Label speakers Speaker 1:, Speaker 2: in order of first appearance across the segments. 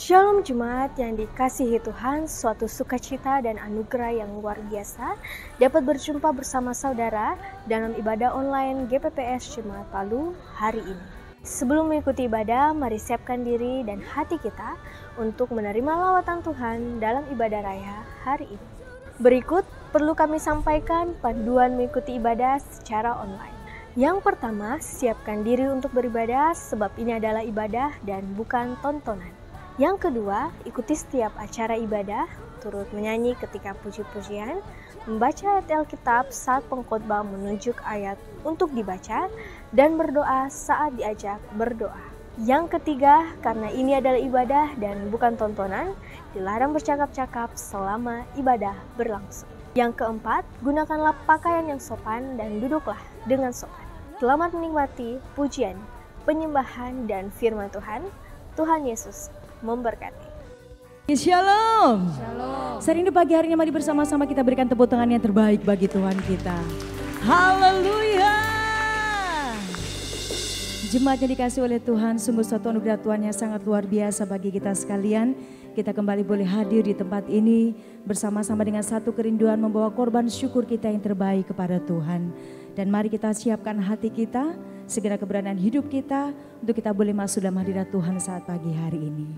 Speaker 1: Shalom Jemaat yang dikasihi Tuhan, suatu sukacita dan anugerah yang luar biasa dapat berjumpa bersama saudara dalam ibadah online GPPS Jemaat Palu hari ini. Sebelum mengikuti ibadah, mari siapkan diri dan hati kita untuk menerima lawatan Tuhan dalam ibadah raya hari ini. Berikut perlu kami sampaikan panduan mengikuti ibadah secara online. Yang pertama, siapkan diri untuk beribadah sebab ini adalah ibadah dan bukan tontonan. Yang kedua, ikuti setiap acara ibadah, turut menyanyi ketika puji-pujian, membaca ayat Alkitab saat pengkhotbah menunjuk ayat untuk dibaca, dan berdoa saat diajak berdoa. Yang ketiga, karena ini adalah ibadah dan bukan tontonan, dilarang bercakap-cakap selama ibadah berlangsung. Yang keempat, gunakanlah pakaian yang sopan dan duduklah dengan sopan. Selamat menikmati pujian, penyembahan, dan firman Tuhan. Tuhan Yesus memberkati.
Speaker 2: Shalom. Sering di pagi hari ini mari bersama-sama kita berikan tepuk tangan yang terbaik bagi Tuhan kita. Haleluya. Jemaat yang dikasih oleh Tuhan, sungguh satu anugerah Tuhan yang sangat luar biasa bagi kita sekalian. Kita kembali boleh hadir di tempat ini bersama-sama dengan satu kerinduan membawa korban syukur kita yang terbaik kepada Tuhan. Dan mari kita siapkan hati kita, segera keberadaan hidup kita untuk kita boleh masuk dalam hadirat Tuhan saat pagi hari ini.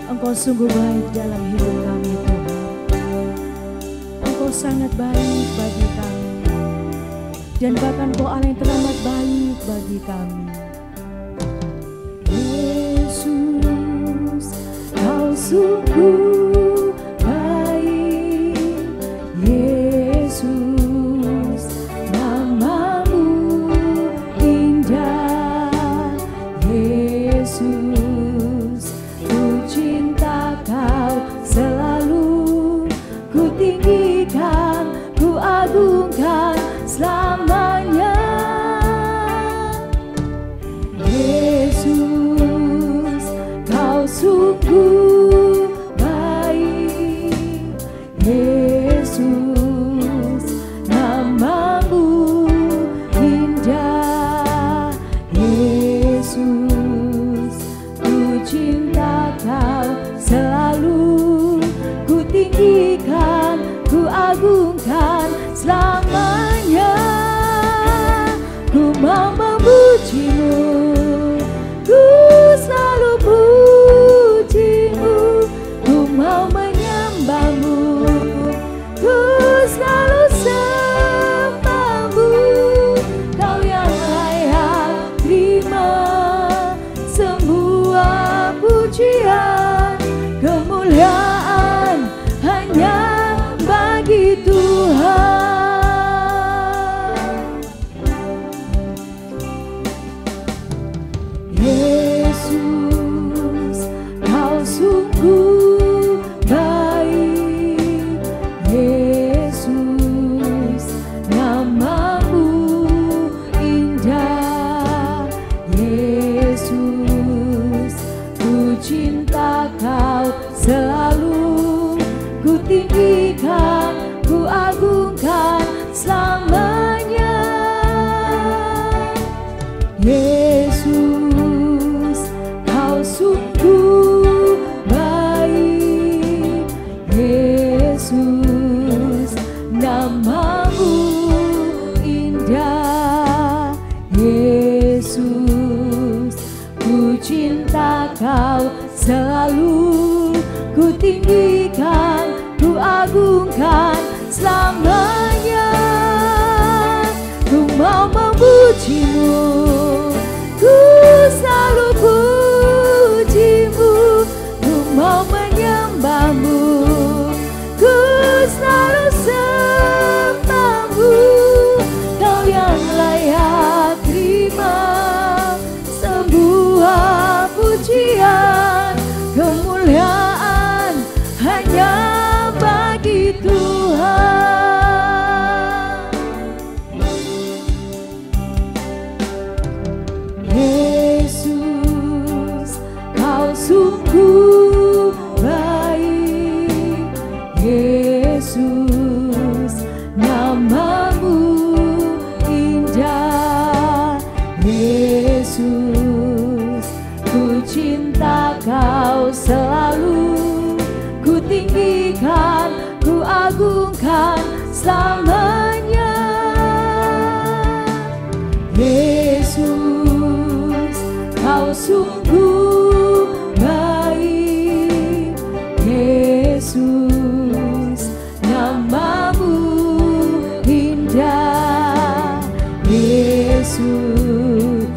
Speaker 2: Engkau sungguh baik dalam hidup kami Tuhan. Engkau sangat baik bagi kami. Dan bahkan Engkau Allah yang teramat baik bagi kami. Yesus, Kau sungguh baik. Yesus, namamu indah. Yesus, ku cinta Kau selalu. Ku tinggikan, ku agungkan selamanya. Yesus, Kau sungguh baik. Yesus, namamu indah. Yesus, ku cinta Kau selalu. Ku tinggikan, ku agungkan selamanya. Ku mau memujimu, ku selalu pujimu. Ku mau menyembahmu, ku selalu sembahmu. Kau yang layak terima semua pujian. Kemuliaan hanya bagi Tuhan. Yesus, Kau sungguh baik. Yesus, namamu indah. Yesus, ku cinta Kau selalu. Ku tinggikan, ku agungkan selamanya. Yesus, Kau sungguh baik. Yesus, namamu indah. Yesus, ku cinta Kau selalu. Ku tinggikan, ku agungkan selamanya. Ku mau memujimu, ku selalu pujimu. Ku mau menyembahmu, ku selalu sembahmu. Kau yang layak terima sebuah pujian. Kemuliaan hanya bagi Tuhan. sungguh baik, Yesus, namamu indah, Yesus,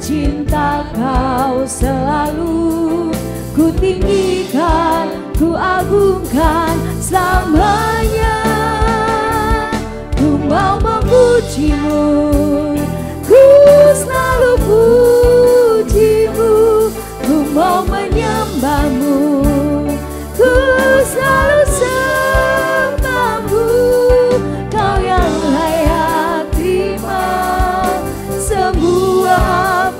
Speaker 2: cinta kau selalu ku tinggikan, ku agungkan selamanya. Ku mau memujimu, ku selalu pujimu, ku mau menyembahmu, ku selalu sembahmu. Kau yang layak terima semua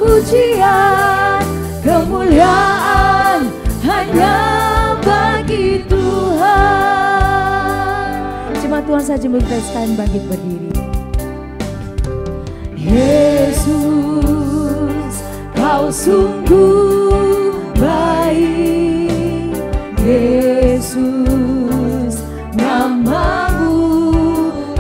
Speaker 2: pujian, kemuliaan hanya bagi Tuhan. Cuma Tuhan saja kita sekalian bangkit berdiri. Yesus, kau sungguh baik, Yesus, namamu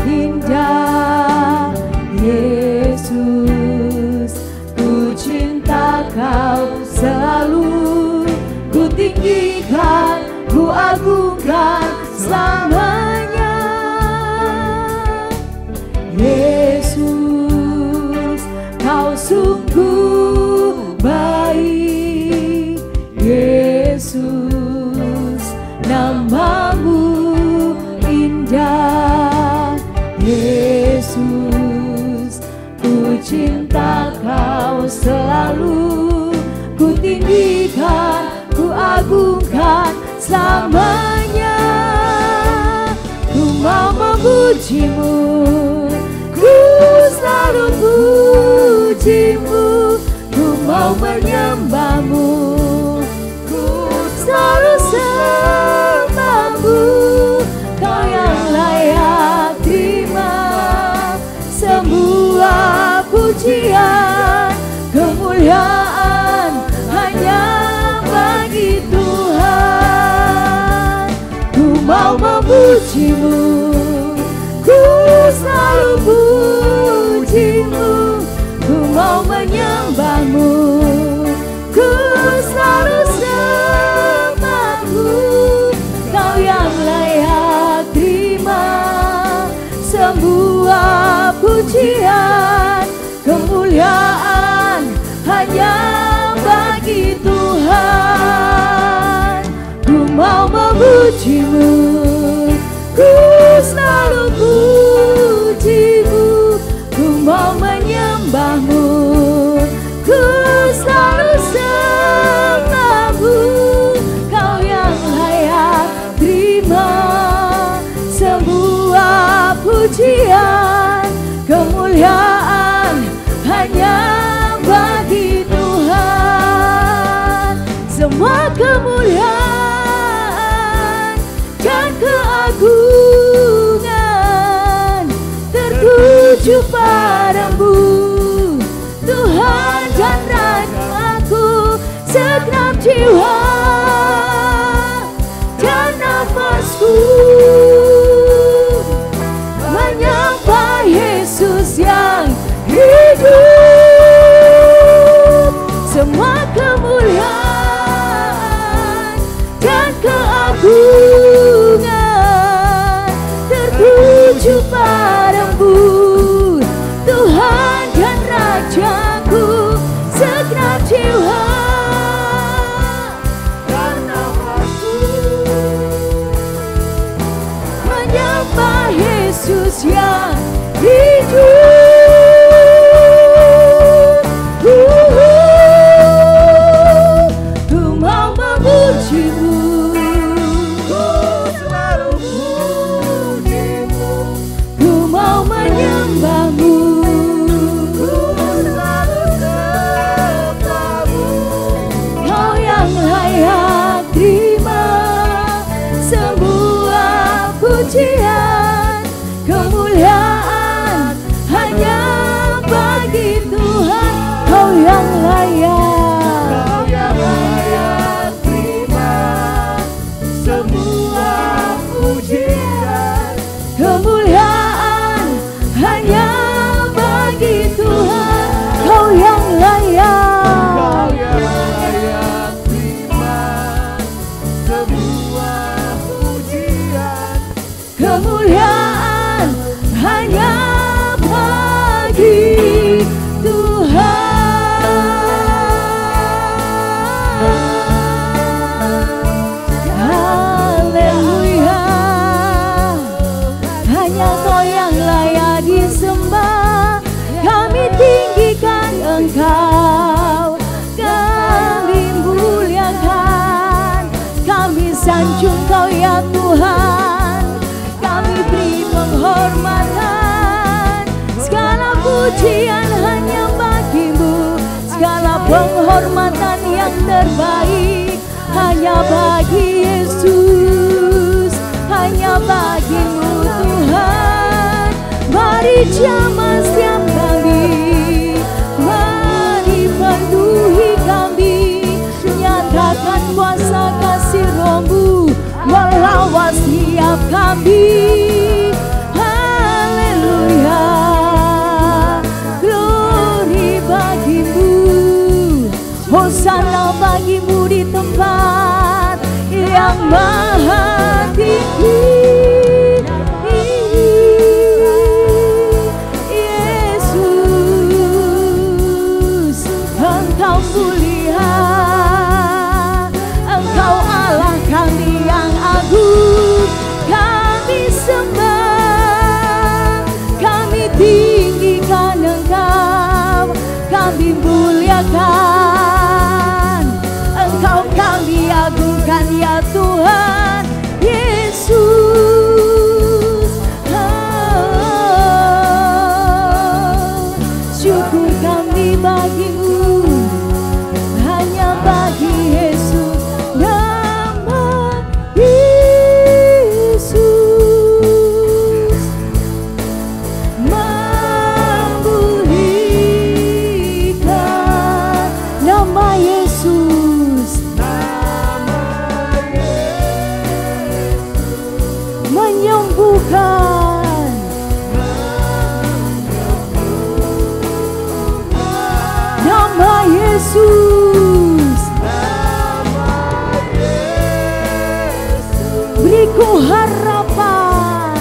Speaker 2: indah, Yesus, ku cinta kau selalu, ku tinggikan, ku agungkan selamanya. Yesus, kau sungguh baik, Yesus, namamu indah, Yesus, ku cinta kau selalu, ku tinggikan, ku agungkan selamanya. Ku mau memujimu, ku selalu pujimu, ku mau menyembahmu, ku selalu sembahmu. Kau yang layak terima semua pujian, kemuliaan hanya bagi Tuhan. Ku mau memujimu, ku selalu pujimu, ku mau menyembahmu, ku selalu sembahmu. Kau yang layak terima semua pujian, kemuliaan hanya bagi Tuhan. Ku mau memujimu, ku selalu pujimu, ku mau menyembahmu, ku selalu sembahmu. Kau yang layak terima semua pujian, kemuliaan hanya bagi Tuhan. Semua kemuliaan dan keagungan tertuju padamu, Tuhan dan Rajaku. Segenap jiwa dan nafasku menyembah Yesus yang hidup. Semua kemuliaan dan keagungan tertuju padamu, Tuhan dan Rajaku. Segenap jiwa dan nafasku menyembah Yesus yang hidup. pujian hanya bagimu, segala penghormatan yang terbaik hanya bagi Yesus, hanya bagimu Tuhan. Mari jamah setiap kami, mari penuhi kami, nyatakan kuasa kasih Roh-Mu melawat setiap kami. Haleluya, glory bagimu, hosana bagimu di tempat yang maha tinggi. Yesus, Engkau mulia, Engkau Allah kami yang agung. Kami sembah, kami tinggikan Engkau, kami muliakan Engkau, kami agungkan ya Tuhan Yesus. Syukur kami bagimu, hanya bagi Yesus, nama Yesus memulihkan, nama Yesus menyembuhkan, nama Yesus beriku harapan,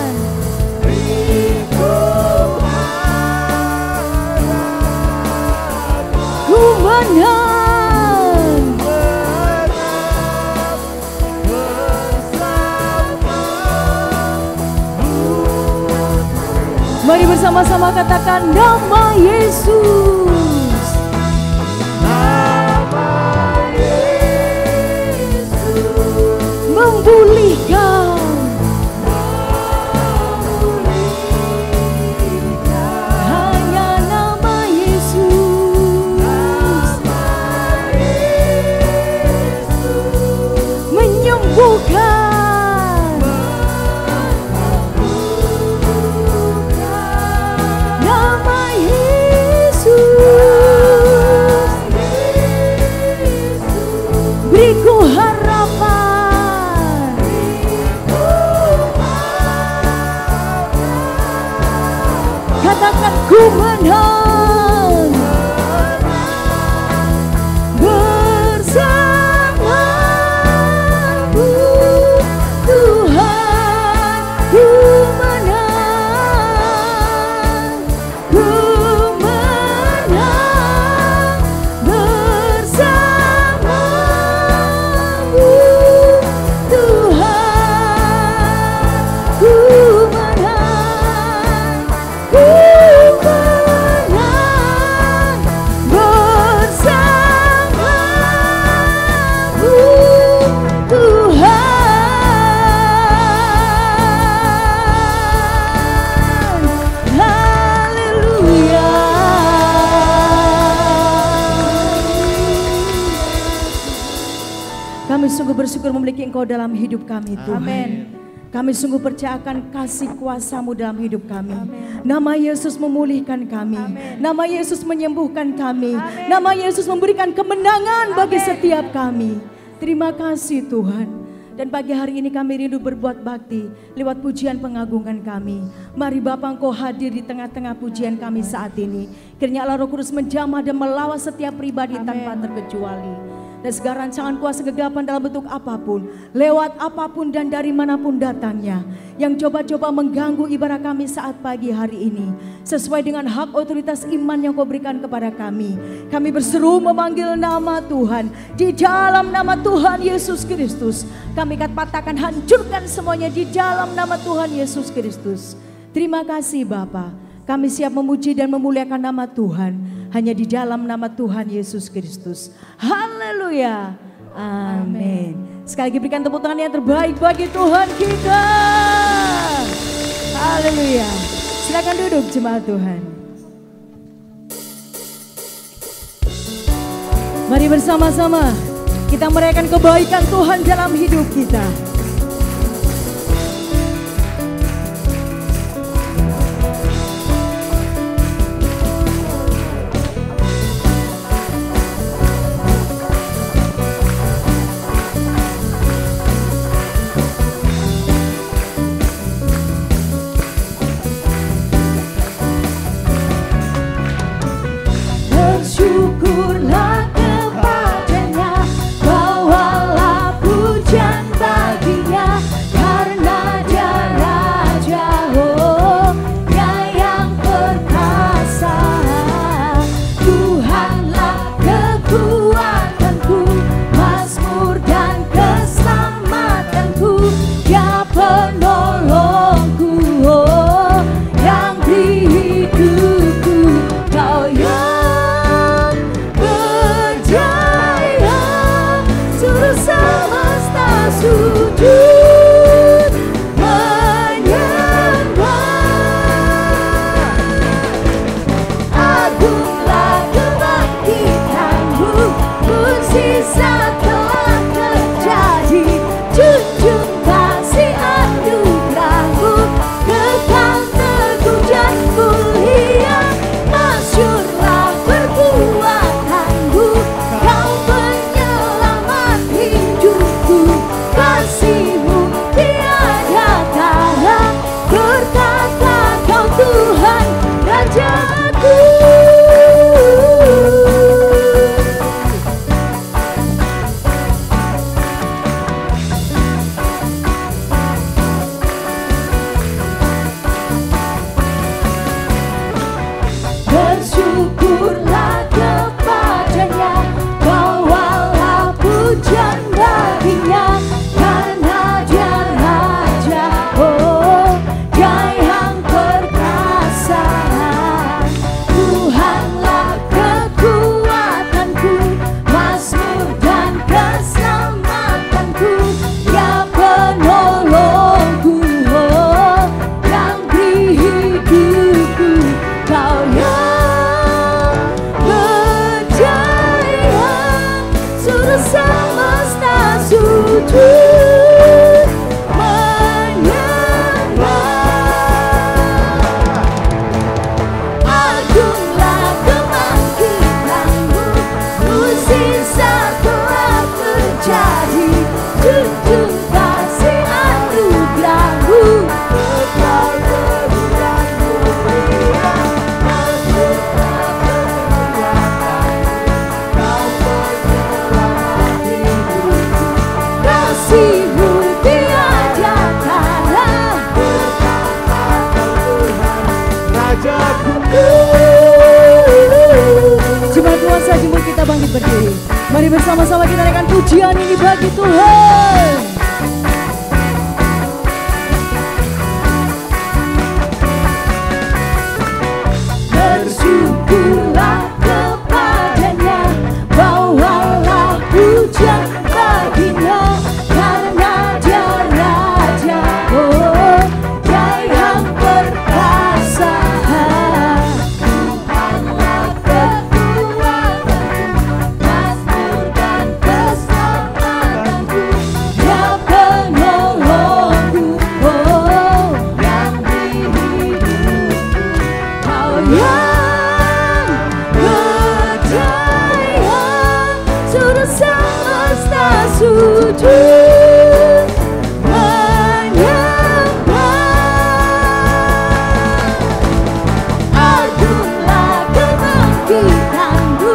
Speaker 2: ku menang mari bersama-sama katakan nama Yesus. Memulihkan, hanya nama Yesus menyembuhkan, nama Yesus beriku harapan. Katakan ku menang bersamamu Tuhan, ku menang bersamamu Tuhan, ku menang bersamamu Tuhan. Haleluya. Kami sungguh bersyukur memiliki Engkau dalam hidup kami Tuhan. Amin. Kami sungguh percaya akan kasih kuasa-Mu dalam hidup kami. Amen. Nama Yesus memulihkan kami. Amen. Nama Yesus menyembuhkan kami. Amen. Nama Yesus memberikan kemenangan bagi setiap kami. Terima kasih Tuhan. Dan pagi hari ini kami rindu berbuat bakti lewat pujian pengagungan kami. Mari Bapa Engkau hadir di tengah-tengah pujian kami saat ini. Kiranya Allah Roh Kudus menjamah dan melawat setiap pribadi tanpa terkecuali. Dan segala rancangan kuasa kegelapan dalam bentuk apapun, lewat apapun dan dari manapun datangnya, yang coba-coba mengganggu ibadah kami saat pagi hari ini, sesuai dengan hak otoritas iman yang Kau berikan kepada kami. Kami berseru memanggil nama Tuhan, di dalam nama Tuhan Yesus Kristus. Kami katakan hancurkan semuanya di dalam nama Tuhan Yesus Kristus. Terima kasih Bapa. Kami siap memuji dan memuliakan nama Tuhan hanya di dalam nama Tuhan Yesus Kristus. Haleluya. Amin. Sekali lagi berikan tepuk tangan yang terbaik bagi Tuhan kita. Haleluya. Silakan duduk jemaat Tuhan. Mari bersama-sama kita merayakan kebaikan Tuhan dalam hidup kita.
Speaker 3: Bersyukurlah kepadanya, bawalah pujian baginya, karena Dia Raja, oh, Dia yang perkasa. Tuhanlah kekuatanku, mazmur dan keselamatanku, Dia penolongku, oh, yang beri hidupku. Kau yang berjaya, seluruh semesta sujud menyembah. Agunglah kebangkitanmu, mukjizat telah terjadi. Junjung kasih anugerahmu, kekal teguh dan mulia. Masyurlah perbuatanmu, Kau penyelamat hidupku. Kasih-Mu tiada tara, berkata Kau Tuhan Rajaku. Bersyukurlah kepadanya, bawalah pujian baginya, karena Dia Raja, oh, Dia yang perkasa. Tuhanlah kekuatanku, mazmur dan keselamatanku, Dia penolongku, oh, yang beri hidupku. Kau yang berjaya, seluruh semesta sujud menyembah. Agunglah kebangkitanmu, mukjizat telah terjadi. Junjung kasih anugerahmu, kekal teguh dan mulia. Masyurlah perbuatanmu, Kau penyelamat hidupku. Kasih-Mu tiada tara, berkata Kau Tuhan Rajaku.
Speaker 2: Jemaat kuasa jemput kita bangkit berdiri. Mari bersama-sama kita naikkan pujian ini bagi Tuhan.
Speaker 3: Bersyukurlah kepadanya, bawalah pujian baginya, karena Dia Raja, oh, Dia yang perkasa. Tuhanlah kekuatanku, mazmur dan keselamatanku, Dia penolongku, oh, yang beri hidupku. Kau yang berjaya, seluruh semesta sujud menyembah. Agunglah kebangkitanmu,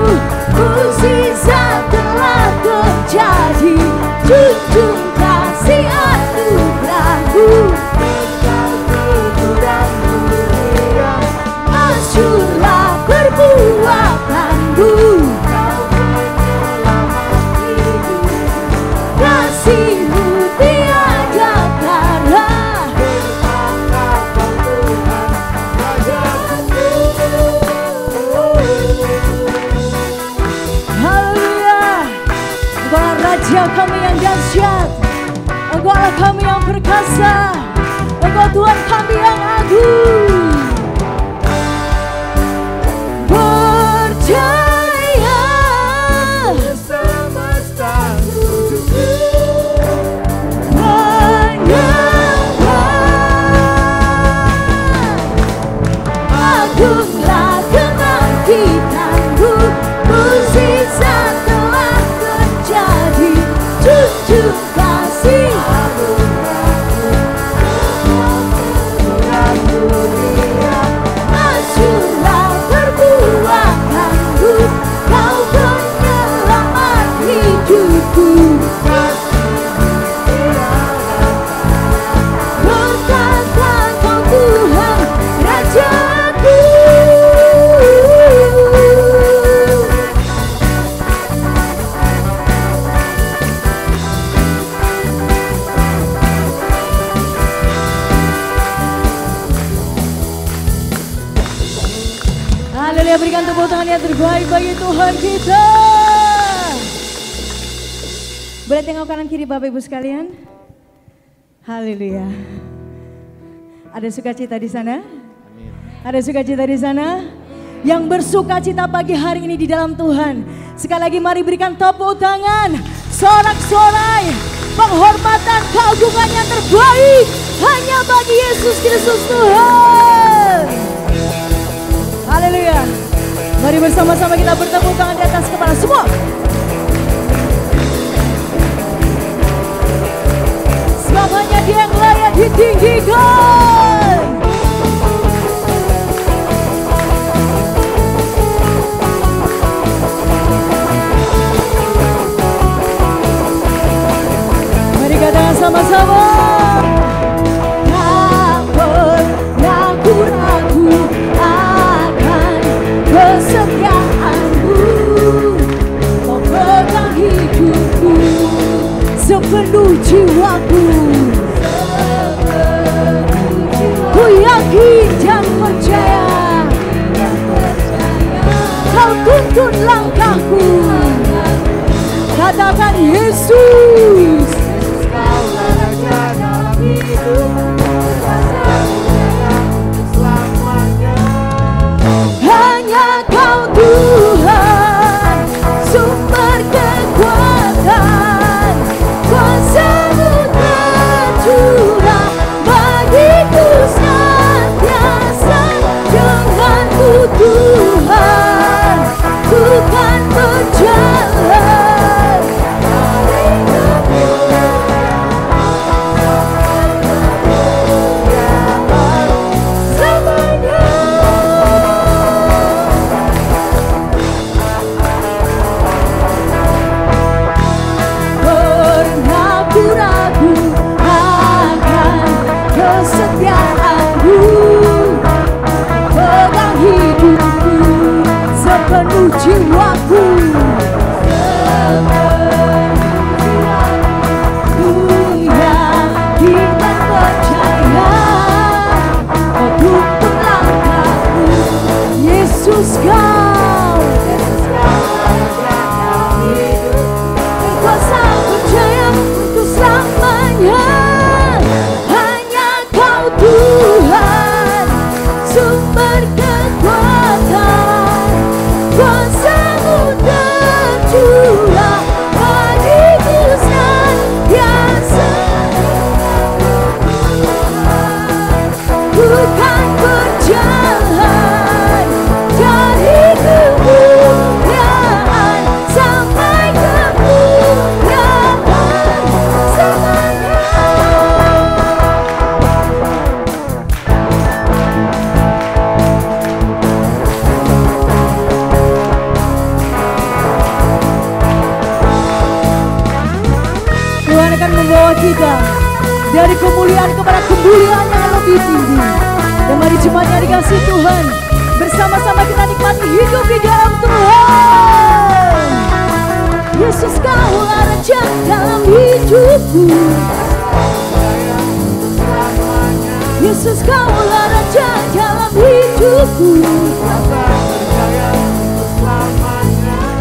Speaker 3: mukjizat telah terjadi. Junjung kasih anugerahmu, kekal teguh dan mulia. Masyurlah perbuatanmu, Kau penyelamat hidupku. Kasih-Mu tiada tara, berkata Kau Tuhan Rajaku.
Speaker 2: Haleluya. Engkaulah Raja kami yang dahsyat, Engkaulah kami yang perkasa, Engkau Tuhan kami yang agung.
Speaker 3: Percaya
Speaker 2: Haleluya, berikan tepuk tangan yang terbaik bagi Tuhan kita. Boleh tengok kanan kiri Bapak Ibu sekalian. Haleluya. Ada sukacita di sana? Ada sukacita di sana? Yang bersukacita pagi hari ini di dalam Tuhan. Sekali lagi mari berikan tepuk tangan, sorak-sorai, penghormatan, keagungan yang terbaik hanya bagi Yesus Kristus Tuhan. Haleluya. Mari bersama-sama kita bertepuk tangan di atas kepala semua. Sebab hanya Dia yang layak ditinggikan. Mari katakan sama-sama.
Speaker 3: Tak pernah ku ragu akan kesetiaanmu. Kau pegang hidupku
Speaker 2: Sepenuh jiwaku, ku yakin dan percaya, Kau tuntun langkahku. Katakan Yesus,
Speaker 3: Kaulah Raja dalam hidupku, selamanya.
Speaker 2: hanya Kau Tuhan, sumber kekuatan, kuasa-Mu tercurah bagiku senantiasa. Denganmu Tuhan, ku kan berjalan dari selamanya. Pernah ku ragu akan kesetiaanmu, pegang hidupku sepenuh jiwaku. Ku yakin dan percaya, Kau tuntun langkahku. Yesus Kau, berkuasa percaya untuk selamanya. Hanya Kau Tuhan, sumber kekuatan, kuasa-Mu tercurah bagiku senantiasa. Ku kan berjalan dari kemuliaan sampai kemuliaan selamanya. Tuhan akan membawa kita dari kemuliaan kepada kemuliaan yang lebih tinggi. Dan mari jemaatnya dikasih Tuhan, bersama-sama kita nikmati hidup di dalam Tuhan. Yesus Kaulah Raja dalam hidupku. Yesus Kaulah Raja dalam hidupku.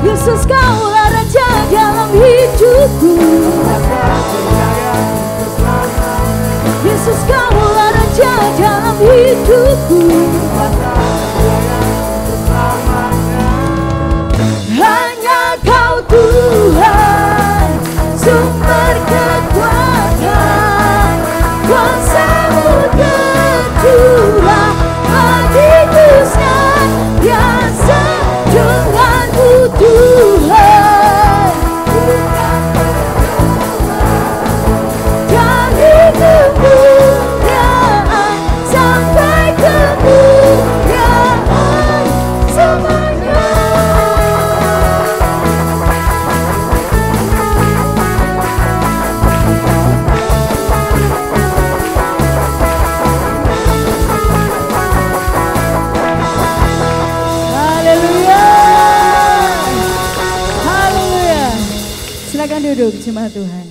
Speaker 2: Yesus Kaulah Raja dalam hidupku. Yesus Kaulah Raja dalam hidupku. Hanya Kau Tuhan, sumber kekuatan, kuasa-Mu tercurah bagiku senantiasa. Denganmu Tuhan, dari kemuliaan sampai kemuliaan selamanya. Haleluya, haleluya. Silakan duduk jemaat Tuhan.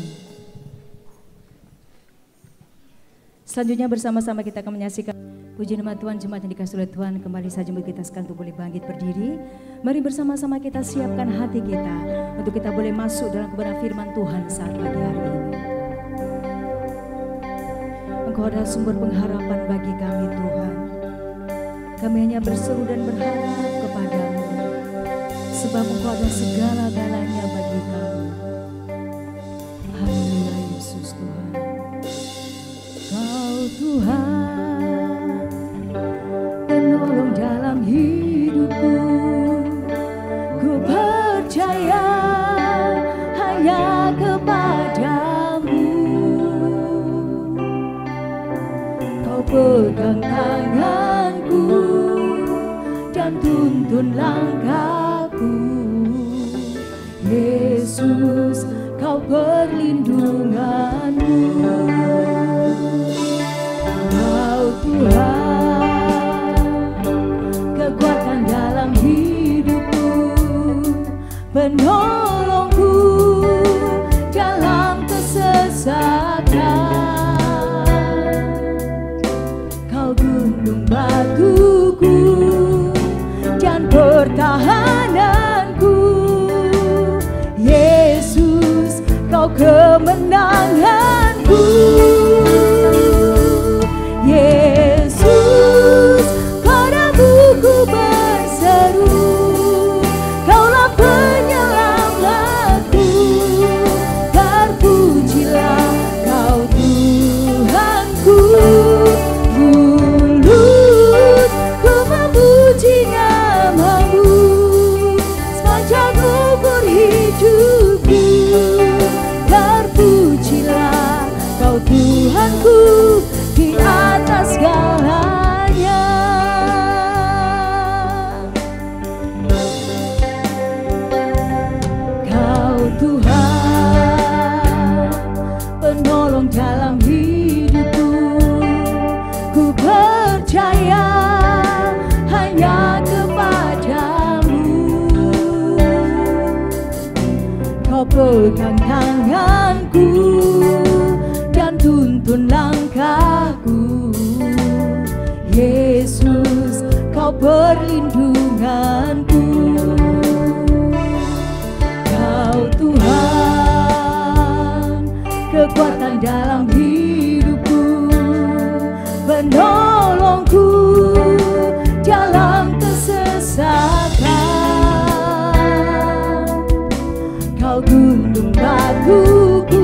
Speaker 2: Selanjutnya bersama-sama kita akan menyaksikan puji nama Tuhan. Jemaat yang dikasihi oleh Tuhan, kembali saja untuk kita sekalian untuk boleh bangkit berdiri. Mari bersama-sama kita siapkan hati kita untuk kita boleh masuk dalam kebenaran firman Tuhan saat pagi hari ini. Engkau adalah sumber pengharapan bagi kami Tuhan. Kami hanya berseru dan berharap kepadamu, sebab Engkau adalah segala-galanya bagi kami. Haleluya Yesus Tuhan. Kau Tuhan, penolong dalam hidupku. Ku percaya hanya kepadamu. Kau pegang tanganku dan tuntun langkahku. Yesus, Kau perlindunganmu. Kau Tuhan, kekuatan dalam hidupku, penolongku dalam kesesatan. Kau gunung batuku dan pertahananku. Yesus, Kau kemenanganku. Yesus, padamu ku berseru. Kaulah penyelamatku. Terpujilah Kau Tuhanku. Mulut ku memuji nama-Mu sepanjang umur hidupku. Terpujilah Kau Tuhanku di atas segalanya. Kau Tuhan, penolong dalam hidupku. Ku percaya hanya kepadamu. Kau pegang tanganku dan tuntun langkahku. Yesus, Kau perlindunganku. Kau Tuhan, kekuatan dalam hidupku, penolongku dalam kesesatan. Kau gunung batuku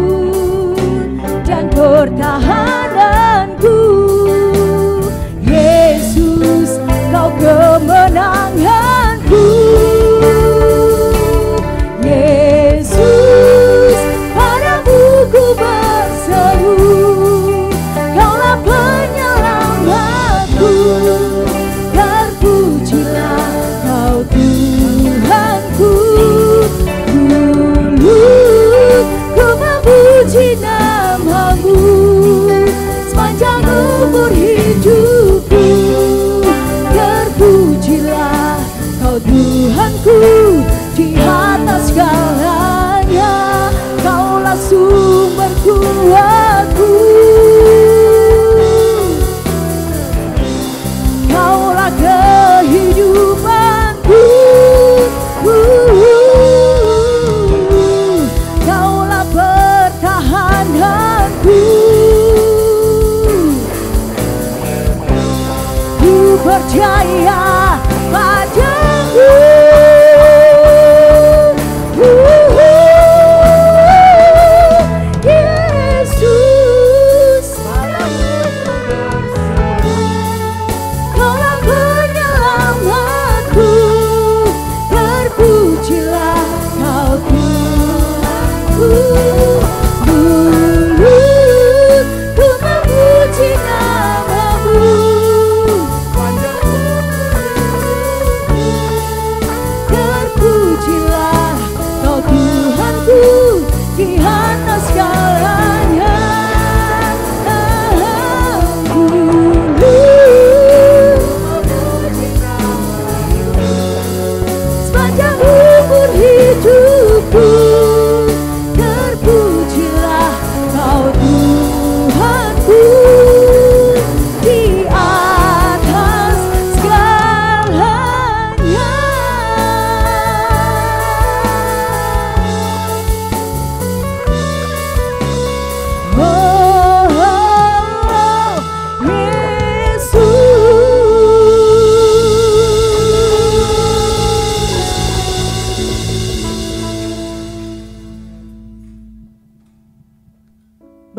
Speaker 2: dan pertahananku. Yesus, Kau kemenanganku.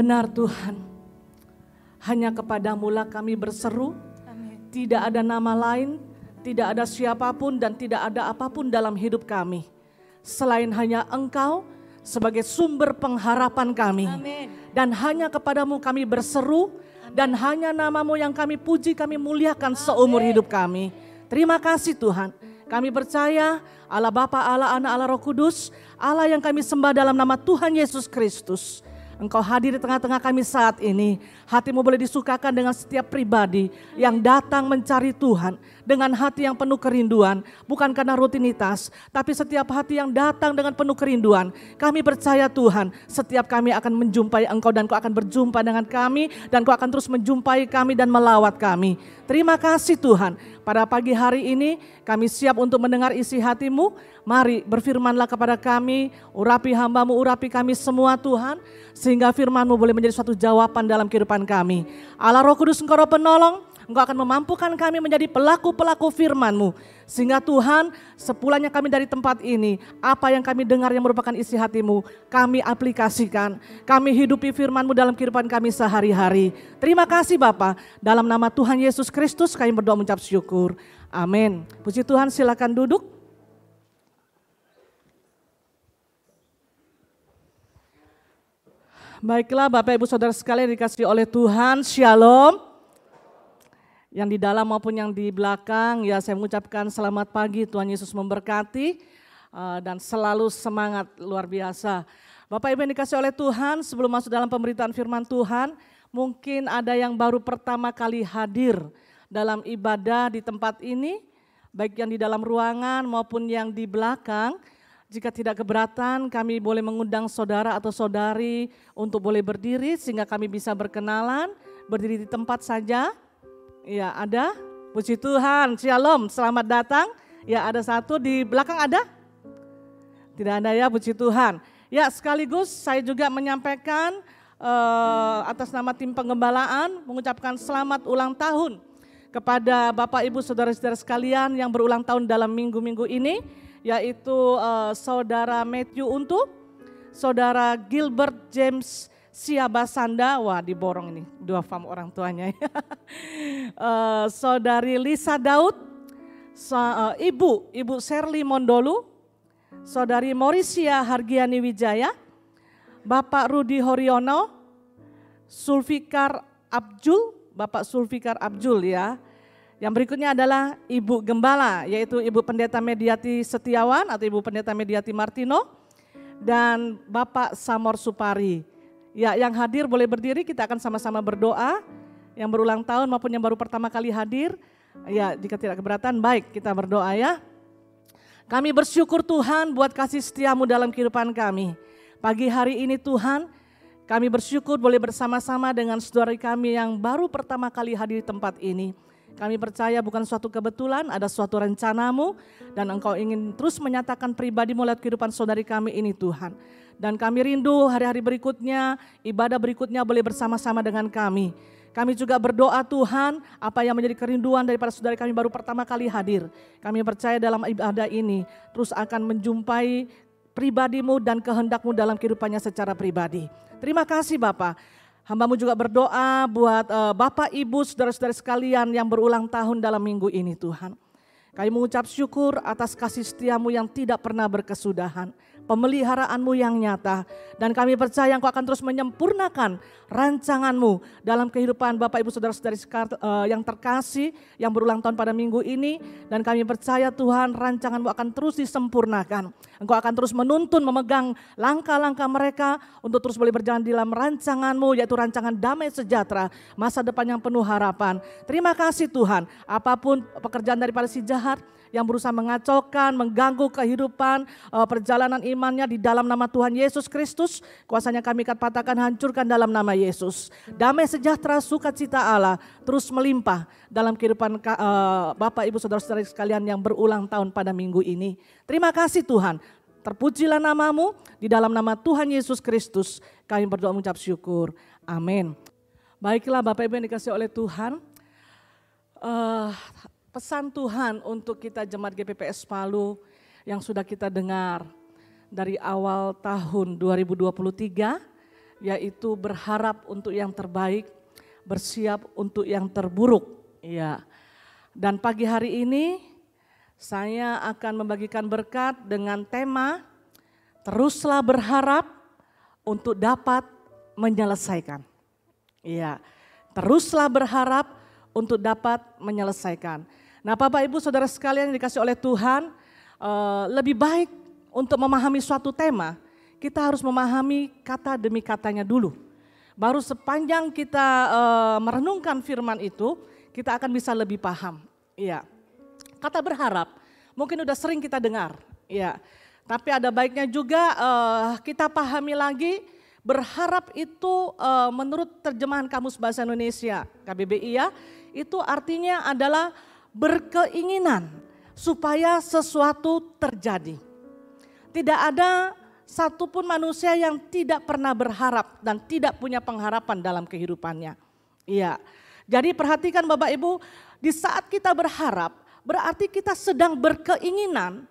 Speaker 4: Benar Tuhan, hanya kepadamu-lah kami berseru, tidak ada nama lain, tidak ada siapapun dan tidak ada apapun dalam hidup kami. Selain hanya Engkau sebagai sumber pengharapan kami.
Speaker 2: Amin.
Speaker 4: Dan hanya kepadamu kami berseru, dan hanya namamu yang kami puji, kami muliakan seumur hidup kami. Terima kasih Tuhan. Kami percaya Allah Bapa, Allah Anak, Allah Roh Kudus, Allah yang kami sembah dalam nama Tuhan Yesus Kristus. Engkau hadir di tengah-tengah kami saat ini. Hatimu boleh disukakan dengan setiap pribadi yang datang mencari Tuhan. Dengan hati yang penuh kerinduan. Bukan karena rutinitas. Tapi setiap hati yang datang dengan penuh kerinduan. Kami percaya Tuhan, setiap kami akan menjumpai Engkau dan Kau akan berjumpa dengan kami. Dan Kau akan terus menjumpai kami dan melawat kami. Terima kasih Tuhan. Pada pagi hari ini kami siap untuk mendengar isi hatimu. Mari berfirmanlah kepada kami, urapi hamba-Mu, urapi kami semua Tuhan. Sehingga firman-Mu boleh menjadi suatu jawaban dalam kehidupan kami. Allah Roh Kudus, Engkau Roh Penolong, Engkau akan memampukan kami menjadi pelaku-pelaku firman-Mu. Sehingga Tuhan, sepulangnya kami dari tempat ini, apa yang kami dengar yang merupakan isi hati-Mu, kami aplikasikan. Kami hidupi firman-Mu dalam kehidupan kami sehari-hari. Terima kasih Bapa, dalam nama Tuhan Yesus Kristus kami berdoa mengucap syukur. Amin. Puji Tuhan, silakan duduk. Baiklah Bapak Ibu Saudara sekalian dikasihi oleh Tuhan, Shalom. Yang di dalam maupun yang di belakang, ya saya mengucapkan selamat pagi, Tuhan Yesus memberkati dan selalu semangat luar biasa. Bapak Ibu yang dikasihi oleh Tuhan, sebelum masuk dalam pemberitaan firman Tuhan, mungkin ada yang baru pertama kali hadir dalam ibadah di tempat ini, baik yang di dalam ruangan maupun yang di belakang. Jika tidak keberatan, kami boleh mengundang saudara atau saudari untuk boleh berdiri sehingga kami bisa berkenalan, berdiri di tempat saja. Ya ada, puji Tuhan, Shalom, selamat datang. Ya ada satu di belakang ada? Tidak ada ya, puji Tuhan. Ya sekaligus saya juga menyampaikan atas nama tim pengembalaan mengucapkan selamat ulang tahun kepada Bapak Ibu Saudara-saudara sekalian yang berulang tahun dalam minggu-minggu ini. Yaitu Saudara Matthew Untu, Saudara Gilbert James Siabasanda, wah diborong ini, dua fam orang tuanya. Saudari Lisa Daud, Ibu Sherly Mondolu, Saudari Morisia Hargiani Wijaya, Bapak Rudi Horiono, Sulfikar Abjul, Bapak Sulfikar Abjul ya. Yang berikutnya adalah Ibu Gembala, yaitu Ibu Pendeta Mediati Setiawan atau Ibu Pendeta Mediati Martino dan Bapak Samor Supari. Ya, yang hadir boleh berdiri, kita akan sama-sama berdoa. Yang berulang tahun maupun yang baru pertama kali hadir, ya jika tidak keberatan, baik kita berdoa ya. Kami bersyukur Tuhan buat kasih setia-Mu dalam kehidupan kami. Pagi hari ini Tuhan, kami bersyukur boleh bersama-sama dengan saudara kami yang baru pertama kali hadir di tempat ini. Kami percaya bukan suatu kebetulan, ada suatu rencana-Mu dan Engkau ingin terus menyatakan pribadi-Mu lewat kehidupan saudari kami ini Tuhan. Dan kami rindu hari-hari berikutnya, ibadah berikutnya boleh bersama-sama dengan kami. Kami juga berdoa Tuhan, apa yang menjadi kerinduan daripada saudari kami baru pertama kali hadir. Kami percaya dalam ibadah ini terus akan menjumpai pribadi-Mu dan kehendak-Mu dalam kehidupannya secara pribadi. Terima kasih Bapak. Hamba-Mu juga berdoa buat Bapak, Ibu, saudara-saudara sekalian yang berulang tahun dalam minggu ini Tuhan. Kami mengucap syukur atas kasih setia-Mu yang tidak pernah berkesudahan. Pemeliharaanmu yang nyata. Dan kami percaya Engkau akan terus menyempurnakan rancangan-Mu dalam kehidupan Bapak Ibu Saudara-saudari yang terkasih yang berulang tahun pada minggu ini. Dan kami percaya Tuhan rancangan-Mu akan terus disempurnakan. Engkau akan terus menuntun, memegang langkah-langkah mereka untuk terus boleh berjalan di dalam rancangan-Mu, yaitu rancangan damai sejahtera, masa depan yang penuh harapan. Terima kasih Tuhan, apapun pekerjaan daripada si jahat yang berusaha mengacaukan, mengganggu kehidupan, perjalanan imannya di dalam nama Tuhan Yesus Kristus, kuasanya kami akan patahkan, hancurkan dalam nama Yesus. Damai sejahtera, sukacita Allah terus melimpah dalam kehidupan Bapak Ibu Saudara-saudara sekalian yang berulang tahun pada minggu ini. Terima kasih Tuhan, terpujilah nama-Mu, di dalam nama Tuhan Yesus Kristus kami berdoa mengucap syukur. Amin. Baiklah Bapak Ibu yang dikasihi oleh Tuhan, pesan Tuhan untuk kita Jemaat GPPS Palu yang sudah kita dengar dari awal tahun 2023 yaitu berharap untuk yang terbaik, bersiap untuk yang terburuk. Ya. Dan pagi hari ini saya akan membagikan berkat dengan tema teruslah berharap untuk dapat menyelesaikan. Iya, teruslah berharap untuk dapat menyelesaikan. Nah, Bapak Ibu Saudara sekalian yang dikasih oleh Tuhan, lebih baik untuk memahami suatu tema, kita harus memahami kata demi katanya dulu. Baru sepanjang kita merenungkan firman itu, kita akan bisa lebih paham. Iya. Kata berharap, mungkin udah sering kita dengar. Iya. Tapi ada baiknya juga kita pahami lagi, berharap itu menurut terjemahan Kamus Bahasa Indonesia, KBBI ya, itu artinya adalah berkeinginan supaya sesuatu terjadi. Tidak ada satupun manusia yang tidak pernah berharap dan tidak punya pengharapan dalam kehidupannya. Iya. Jadi perhatikan Bapak Ibu, di saat kita berharap berarti kita sedang berkeinginan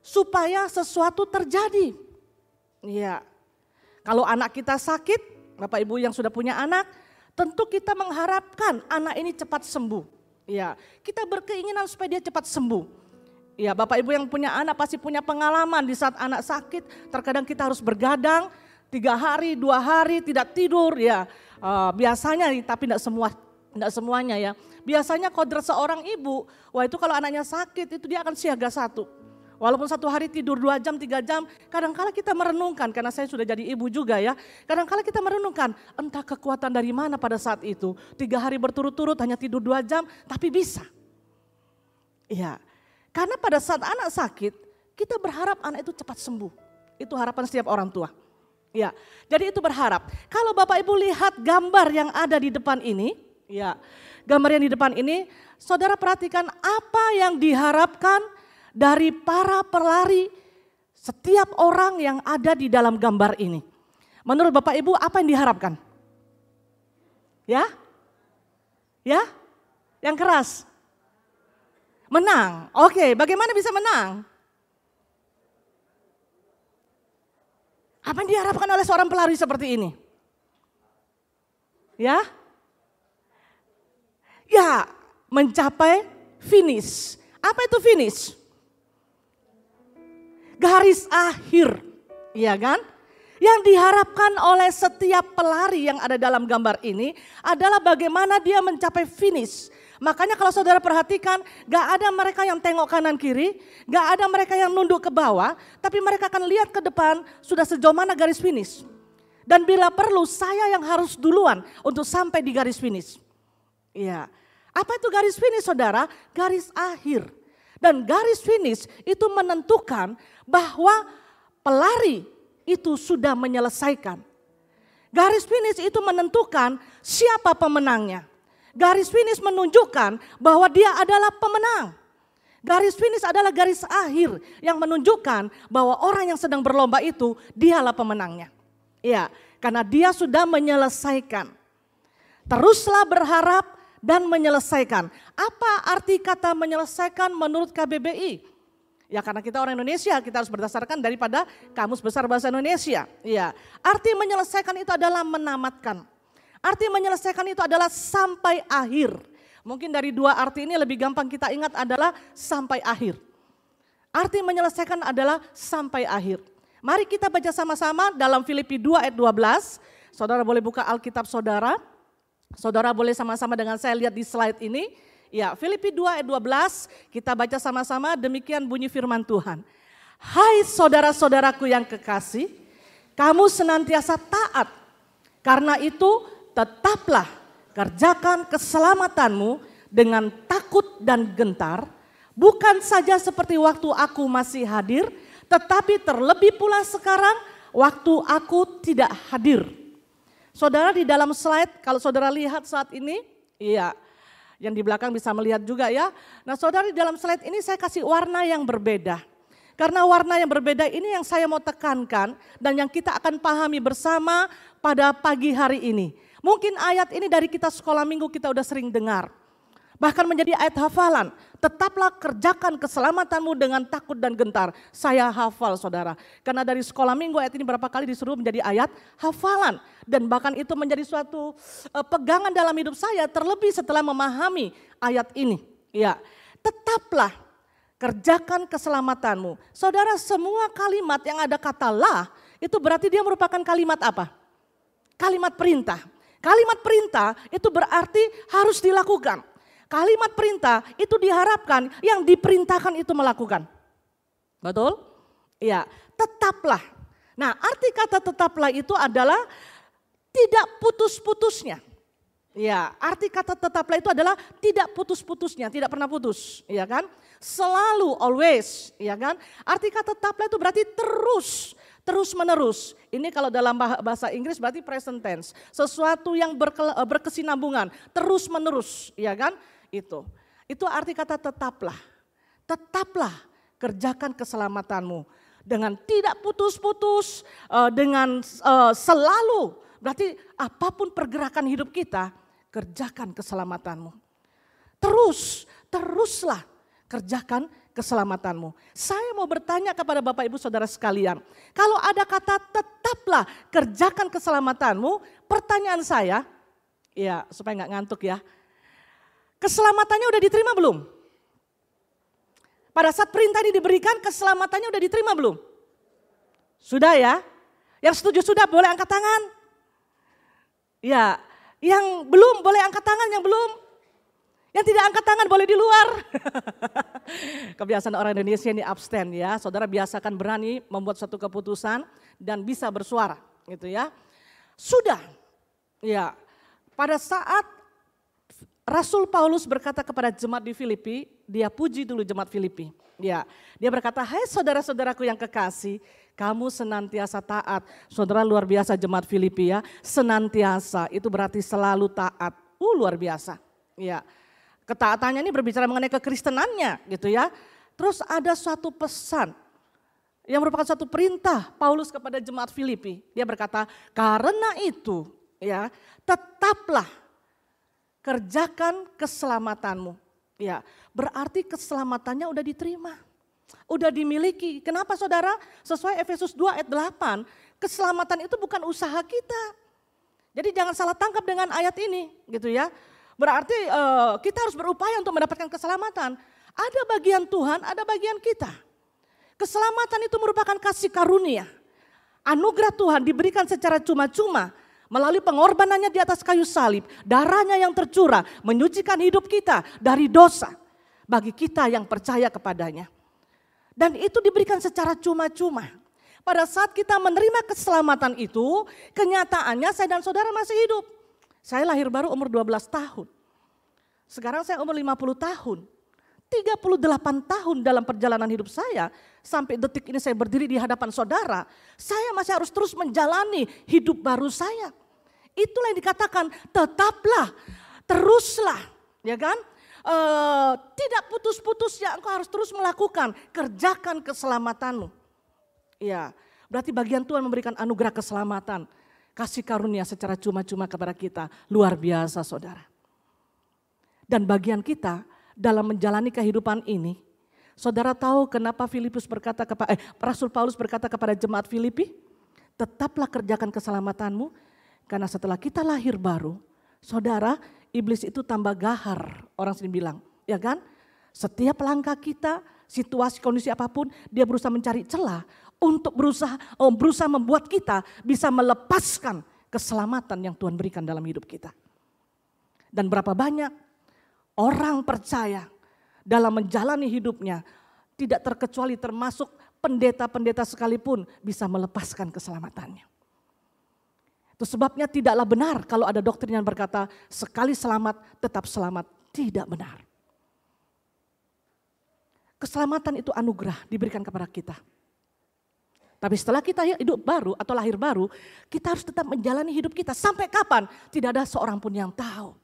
Speaker 4: supaya sesuatu terjadi. Iya. Kalau anak kita sakit, Bapak Ibu yang sudah punya anak, tentu kita mengharapkan anak ini cepat sembuh. Iya. Kita berkeinginan supaya dia cepat sembuh. Ya, Bapak Ibu yang punya anak pasti punya pengalaman di saat anak sakit, terkadang kita harus bergadang 3 hari, 2 hari tidak tidur ya. Biasanya tapi tidak semuanya ya. Biasanya kodrat seorang ibu, wah itu kalau anaknya sakit itu dia akan siaga 1. Walaupun 1 hari tidur 2 jam, 3 jam, kadangkala kita merenungkan, karena saya sudah jadi ibu juga ya. Kadangkala kita merenungkan, entah kekuatan dari mana pada saat itu. 3 hari berturut-turut hanya tidur 2 jam, tapi bisa. Iya. Karena pada saat anak sakit, kita berharap anak itu cepat sembuh. Itu harapan setiap orang tua. Ya, jadi itu berharap. Kalau Bapak Ibu lihat gambar yang ada di depan ini, ya, gambar yang di depan ini, saudara perhatikan apa yang diharapkan dari para pelari, setiap orang yang ada di dalam gambar ini. Menurut Bapak Ibu apa yang diharapkan? Ya? Ya? Yang keras? Menang. Oke, bagaimana bisa menang? Apa yang diharapkan oleh seorang pelari seperti ini? Ya? Ya, mencapai finish. Apa itu finish? Garis akhir. Iya kan? Yang diharapkan oleh setiap pelari yang ada dalam gambar ini adalah bagaimana dia mencapai finish. Makanya kalau saudara perhatikan, gak ada mereka yang tengok kanan kiri, gak ada mereka yang nunduk ke bawah, tapi mereka akan lihat ke depan sudah sejauh mana garis finish. Dan bila perlu saya yang harus duluan untuk sampai di garis finish. Iya. Apa itu garis finish saudara? Garis akhir. Dan garis finish itu menentukan bahwa pelari itu sudah menyelesaikan. Garis finish itu menentukan siapa pemenangnya. Garis finish menunjukkan bahwa dia adalah pemenang. Garis finish adalah garis akhir yang menunjukkan bahwa orang yang sedang berlomba itu dialah pemenangnya. Ya, karena dia sudah menyelesaikan. Teruslah berharap dan menyelesaikan. Apa arti kata menyelesaikan menurut KBBI? Ya karena kita orang Indonesia, kita harus berdasarkan daripada Kamus Besar Bahasa Indonesia. Ya, arti menyelesaikan itu adalah menamatkan. Arti menyelesaikan itu adalah sampai akhir. Mungkin dari 2 arti ini lebih gampang kita ingat adalah sampai akhir. Arti menyelesaikan adalah sampai akhir. Mari kita baca sama-sama dalam Filipi 2 ayat 12. Saudara boleh buka Alkitab saudara. Saudara boleh sama-sama dengan saya lihat di slide ini. Ya, Filipi 2 ayat 12 kita baca sama-sama, demikian bunyi firman Tuhan. Hai saudara-saudaraku yang kekasih, kamu senantiasa taat. Karena itu tetaplah kerjakan keselamatanmu dengan takut dan gentar, bukan saja seperti waktu aku masih hadir, tetapi terlebih pula sekarang waktu aku tidak hadir. Saudara di dalam slide, kalau saudara lihat saat ini, iya, yang di belakang bisa melihat juga ya. Nah saudara di dalam slide ini saya kasih warna yang berbeda. Karena warna yang berbeda ini yang saya mau tekankan dan yang kita akan pahami bersama pada pagi hari ini. Mungkin ayat ini dari kita sekolah minggu kita udah sering dengar. Bahkan menjadi ayat hafalan. Tetaplah kerjakan keselamatanmu dengan takut dan gentar. Saya hafal saudara. Karena dari sekolah minggu ayat ini berapa kali disuruh menjadi ayat hafalan. Dan bahkan itu menjadi suatu pegangan dalam hidup saya. Terlebih setelah memahami ayat ini. Ya, tetaplah kerjakan keselamatanmu. Saudara, semua kalimat yang ada kata lah, itu berarti dia merupakan kalimat apa? Kalimat perintah. Kalimat perintah itu berarti harus dilakukan. Kalimat perintah itu diharapkan yang diperintahkan itu melakukan. Betul? Ya, tetaplah. Nah, arti kata tetaplah itu adalah tidak putus-putusnya. Ya, arti kata tetaplah itu adalah tidak putus-putusnya, tidak pernah putus, ya kan? Selalu, always, ya kan? Arti kata tetaplah itu berarti terus menerus. Ini kalau dalam bahasa Inggris berarti present tense. Sesuatu yang berkesinambungan, terus menerus, ya kan? Itu arti kata tetaplah. Tetaplah kerjakan keselamatanmu dengan tidak putus-putus, dengan selalu. Berarti apapun pergerakan hidup kita, kerjakan keselamatanmu. Teruslah kerjakan keselamatanmu. Saya mau bertanya kepada Bapak Ibu Saudara sekalian. Kalau ada kata tetaplah kerjakan keselamatanmu, pertanyaan saya, ya supaya nggak ngantuk ya. Keselamatannya udah diterima belum? Pada saat perintah ini diberikan, keselamatannya udah diterima belum? Sudah ya? Yang setuju sudah boleh angkat tangan. Ya, yang belum boleh angkat tangan, yang belum. Yang tidak angkat tangan boleh di luar. Kebiasaan orang Indonesia ini abstain ya. Saudara biasakan berani membuat suatu keputusan dan bisa bersuara gitu ya. Sudah. Ya. Pada saat Rasul Paulus berkata kepada jemaat di Filipi, dia puji dulu jemaat Filipi. Ya, dia berkata, "Hai saudara-saudaraku yang kekasih, kamu senantiasa taat." Saudara luar biasa jemaat Filipi ya, senantiasa itu berarti selalu taat. Luar biasa. Ya. Ketaatannya ini berbicara mengenai kekristenannya gitu ya. Terus ada suatu pesan yang merupakan suatu perintah Paulus kepada jemaat Filipi. Dia berkata, "Karena itu ya, tetaplah kerjakan keselamatanmu." Ya, berarti keselamatannya udah diterima. Udah dimiliki. Kenapa saudara? Sesuai Efesus 2 ayat 8, keselamatan itu bukan usaha kita. Jadi jangan salah tangkap dengan ayat ini gitu ya. Berarti kita harus berupaya untuk mendapatkan keselamatan. Ada bagian Tuhan, ada bagian kita. Keselamatan itu merupakan kasih karunia. Anugerah Tuhan diberikan secara cuma-cuma. Melalui pengorbanannya di atas kayu salib, darahnya yang tercurah menyucikan hidup kita dari dosa bagi kita yang percaya kepadanya. Dan itu diberikan secara cuma-cuma. Pada saat kita menerima keselamatan itu, kenyataannya saya dan saudara masih hidup. Saya lahir baru umur 12 tahun. Sekarang saya umur 50 tahun. 38 tahun dalam perjalanan hidup saya, sampai detik ini saya berdiri di hadapan saudara, saya masih harus terus menjalani hidup baru saya. Itulah yang dikatakan tetaplah, teruslah, ya kan? Tidak putus-putus ya, engkau harus terus melakukan, kerjakan keselamatanmu. Ya, berarti bagian Tuhan memberikan anugerah keselamatan, kasih karunia secara cuma-cuma kepada kita, luar biasa saudara. Dan bagian kita dalam menjalani kehidupan ini, saudara tahu kenapa Rasul Paulus berkata kepada jemaat Filipi, tetaplah kerjakan keselamatanmu, karena setelah kita lahir baru, saudara, iblis itu tambah gahar, orang sering bilang, ya kan? Setiap langkah kita, situasi kondisi apapun, dia berusaha mencari celah untuk berusaha membuat kita bisa melepaskan keselamatan yang Tuhan berikan dalam hidup kita. Dan berapa banyak orang percaya dalam menjalani hidupnya, tidak terkecuali termasuk pendeta-pendeta sekalipun bisa melepaskan keselamatannya. Itu sebabnya tidaklah benar kalau ada doktrin yang berkata sekali selamat tetap selamat. Tidak benar. Keselamatan itu anugerah diberikan kepada kita. Tapi setelah kita hidup baru atau lahir baru, kita harus tetap menjalani hidup kita. Sampai kapan? Tidak ada seorang pun yang tahu.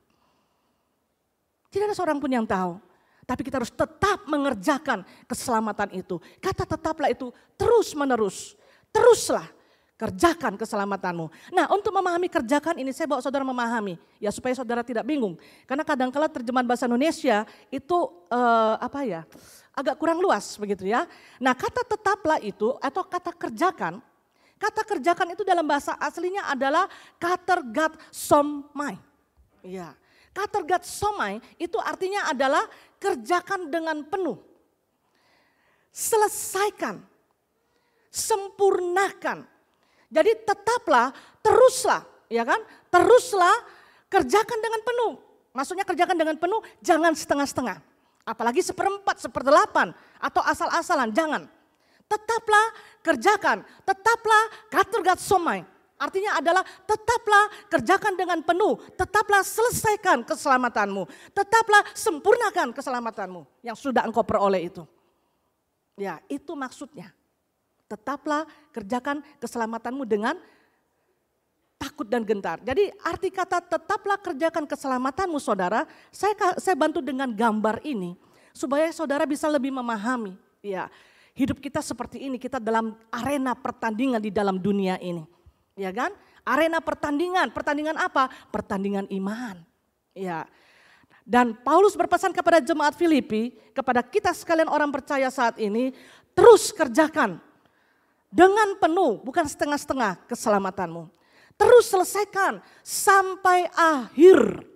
Speaker 4: Tidak ada seorang pun yang tahu. Tapi kita harus tetap mengerjakan keselamatan itu. Kata tetaplah itu terus menerus. Teruslah kerjakan keselamatanmu. Nah, untuk memahami kerjakan ini saya bawa saudara memahami ya supaya saudara tidak bingung. Karena kadang-kala terjemahan bahasa Indonesia itu agak kurang luas begitu ya. Nah, kata tetaplah itu atau kata kerjakan itu dalam bahasa aslinya adalah katergatsomai. Ya, katergatsomai itu artinya adalah kerjakan dengan penuh. Selesaikan, sempurnakan. Jadi tetaplah, teruslah, ya kan? Teruslah kerjakan dengan penuh. Maksudnya kerjakan dengan penuh, jangan setengah-setengah. Apalagi 1/4, 1/8 atau asal-asalan, jangan. Tetaplah kerjakan, tetaplah katergatsomai. Artinya adalah tetaplah kerjakan dengan penuh, tetaplah selesaikan keselamatanmu, tetaplah sempurnakan keselamatanmu yang sudah engkau peroleh itu. Ya, itu maksudnya. Tetaplah kerjakan keselamatanmu dengan takut dan gentar. Jadi arti kata tetaplah kerjakan keselamatanmu saudara, saya bantu dengan gambar ini supaya saudara bisa lebih memahami. Ya, hidup kita seperti ini, kita dalam arena pertandingan di dalam dunia ini. Ya kan? Arena pertandingan apa? Pertandingan iman. Ya. Dan Paulus berpesan kepada jemaat Filipi, kepada kita sekalian orang percaya saat ini, terus kerjakan dengan penuh, bukan setengah-setengah keselamatanmu. Terus selesaikan sampai akhir.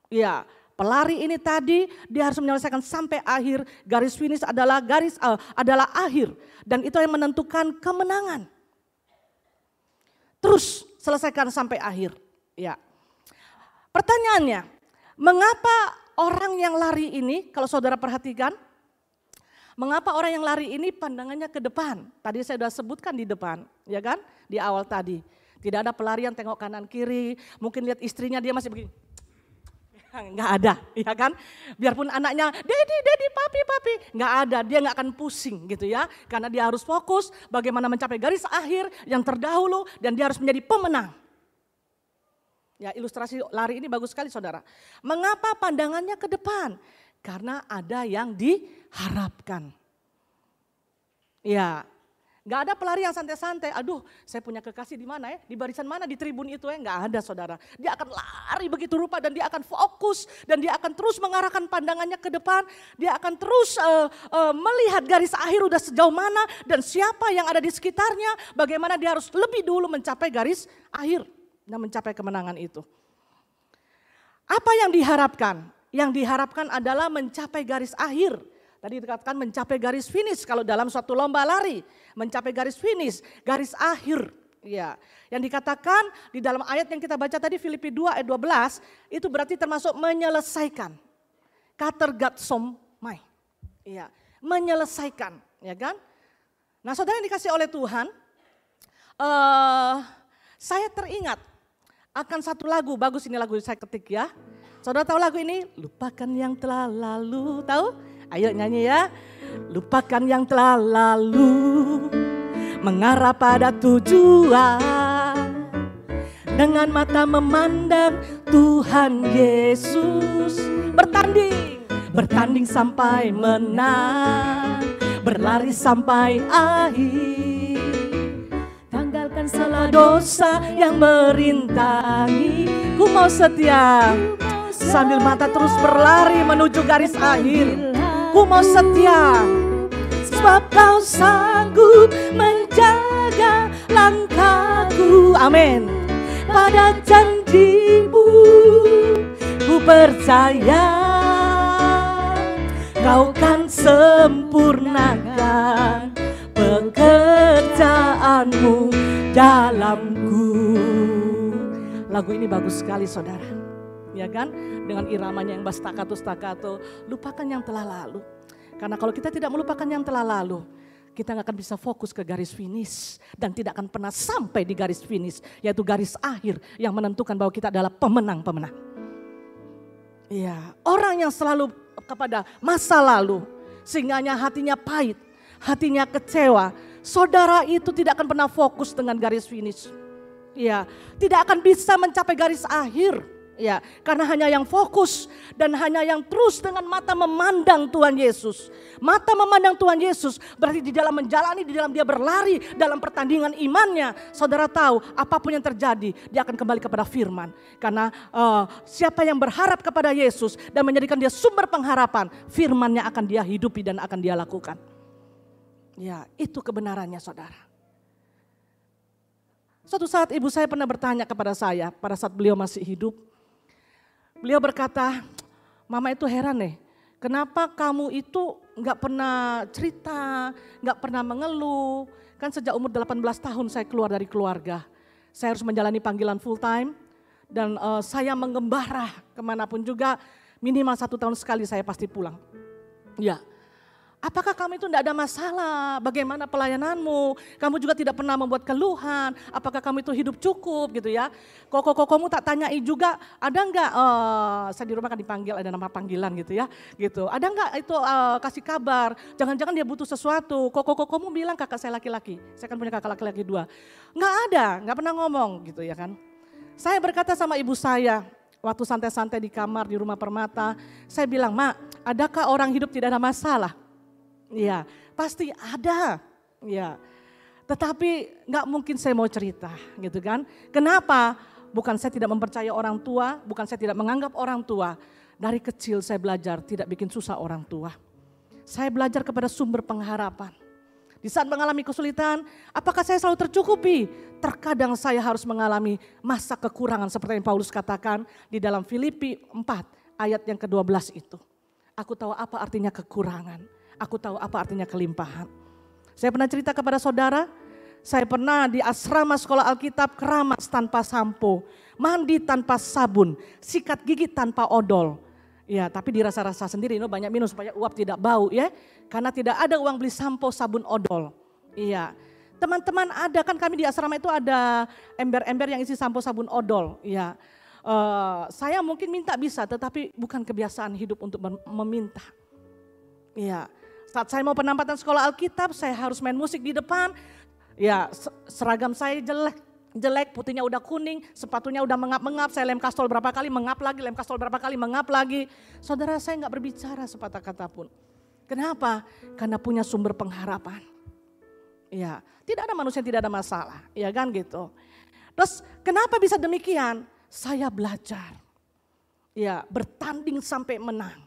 Speaker 4: Ya, pelari ini tadi dia harus menyelesaikan sampai akhir. Garis finish adalah akhir dan itu yang menentukan kemenangan. Terus selesaikan sampai akhir. Ya. Pertanyaannya, mengapa orang yang lari ini, kalau saudara perhatikan, mengapa orang yang lari ini pandangannya ke depan? Tadi saya sudah sebutkan di depan, ya kan? Di awal tadi. Tidak ada pelarian tengok kanan kiri, mungkin lihat istrinya dia masih begini. Enggak ada, ya kan? Biarpun anaknya, Daddy, papi, enggak ada, dia enggak akan pusing gitu ya. Karena dia harus fokus bagaimana mencapai garis akhir yang terdahulu dan dia harus menjadi pemenang. Ya, ilustrasi lari ini bagus sekali saudara. Mengapa pandangannya ke depan? Karena ada yang diharapkan. Ya, nggak ada pelari yang santai-santai. Aduh, saya punya kekasih di mana ya? Di barisan mana? Di tribun itu ya? Nggak ada saudara. Dia akan lari begitu rupa dan dia akan fokus dan dia akan terus mengarahkan pandangannya ke depan. Dia akan terus melihat garis akhir udah sejauh mana dan siapa yang ada di sekitarnya. Bagaimana dia harus lebih dulu mencapai garis akhir dan mencapai kemenangan itu. Apa yang diharapkan? Yang diharapkan adalah mencapai garis akhir. Tadi dikatakan mencapai garis finish kalau dalam suatu lomba lari. Mencapai garis finish, garis akhir. Ya, yang dikatakan di dalam ayat yang kita baca tadi Filipi 2 ayat 12 itu berarti termasuk menyelesaikan. Katergatsomai. Ya, menyelesaikan, ya kan? Nah, saudara yang dikasih oleh Tuhan, saya teringat akan satu lagu, bagus ini lagu saya ketik ya. Saudara tahu lagu ini? Lupakan yang telah lalu, tahu? Ayo nyanyi ya. Lupakan yang telah lalu, mengarah pada tujuan. Dengan mata memandang Tuhan Yesus. Bertanding sampai menang, berlari sampai akhir. Tanggalkan segala dosa yang merintangi. Ku mau setia. Sambil mata terus berlari menuju garis akhir. Ku mau setia, sebab kau sanggup menjaga langkahku. Amin. Pada janjimu ku percaya, kau kan sempurnakan pekerjaanmu dalamku. Lagu ini bagus sekali saudara. Ya kan, dengan iramanya yang staccato, lupakan yang telah lalu. Karena kalau kita tidak melupakan yang telah lalu, kita nggak akan bisa fokus ke garis finish dan tidak akan pernah sampai di garis finish, yaitu garis akhir yang menentukan bahwa kita adalah pemenang-pemenang. Ya, orang yang selalu kepada masa lalu, sehingga hatinya pahit, hatinya kecewa, saudara itu tidak akan pernah fokus dengan garis finish. Ya, tidak akan bisa mencapai garis akhir. Ya, karena hanya yang fokus dan hanya yang terus dengan mata memandang Tuhan Yesus. Mata memandang Tuhan Yesus berarti di dalam menjalani, di dalam dia berlari dalam pertandingan imannya. Saudara tahu apapun yang terjadi dia akan kembali kepada firman. Karena siapa yang berharap kepada Yesus dan menjadikan dia sumber pengharapan, firmannya akan dia hidupi dan akan dia lakukan. Ya, itu kebenarannya saudara. Suatu saat ibu saya pernah bertanya kepada saya pada saat beliau masih hidup. Beliau berkata, mama itu heran nih, kenapa kamu itu gak pernah cerita, gak pernah mengeluh. Kan sejak umur 18 tahun saya keluar dari keluarga. Saya harus menjalani panggilan full time dan saya mengembara kemanapun juga minimal 1 tahun sekali saya pasti pulang. Ya. Apakah kamu itu tidak ada masalah? Bagaimana pelayananmu? Kamu juga tidak pernah membuat keluhan. Apakah kamu itu hidup cukup gitu ya? Kamu tak tanyai juga, ada enggak, saya di rumah kan dipanggil, ada nama panggilan gitu ya. Gitu. Ada enggak itu kasih kabar, jangan-jangan dia butuh sesuatu. Kamu bilang kakak saya laki-laki, saya kan punya kakak laki-laki 2. Enggak ada, enggak pernah ngomong gitu ya kan. Saya berkata sama ibu saya, waktu santai-santai di kamar di rumah Permata, saya bilang, Mak, adakah orang hidup tidak ada masalah? Ya, pasti ada. Ya. Tetapi nggak mungkin saya mau cerita, gitu kan? Kenapa? Bukan saya tidak mempercaya orang tua, bukan saya tidak menganggap orang tua. Dari kecil saya belajar tidak bikin susah orang tua. Saya belajar kepada sumber pengharapan. Di saat mengalami kesulitan, apakah saya selalu tercukupi? Terkadang saya harus mengalami masa kekurangan seperti yang Paulus katakan di dalam Filipi 4 ayat yang ke-12 itu. Aku tahu apa artinya kekurangan. Aku tahu apa artinya kelimpahan. Saya pernah cerita kepada saudara, saya pernah di asrama sekolah Alkitab keramas tanpa sampo, mandi tanpa sabun, sikat gigi tanpa odol. Ya, tapi dirasa-rasa sendiri, banyak minum supaya uap tidak bau ya. Karena tidak ada uang beli sampo, sabun, odol. Iya. Teman-teman ada kan kami di asrama itu ada ember-ember yang isi sampo, sabun, odol. Iya. Saya mungkin minta bisa, tetapi bukan kebiasaan hidup untuk meminta. Iya. Saat saya mau penempatan sekolah Alkitab, saya harus main musik di depan. Ya, seragam saya jelek, putihnya udah kuning, sepatunya udah mengap-mengap, saya lem kastol berapa kali, mengap lagi, lem kastol berapa kali, mengap lagi. Saudara, saya nggak berbicara sepatah kata pun. Kenapa? Karena punya sumber pengharapan. Ya, tidak ada manusia yang tidak ada masalah, ya kan gitu. Terus kenapa bisa demikian? Saya belajar. Ya, bertanding sampai menang.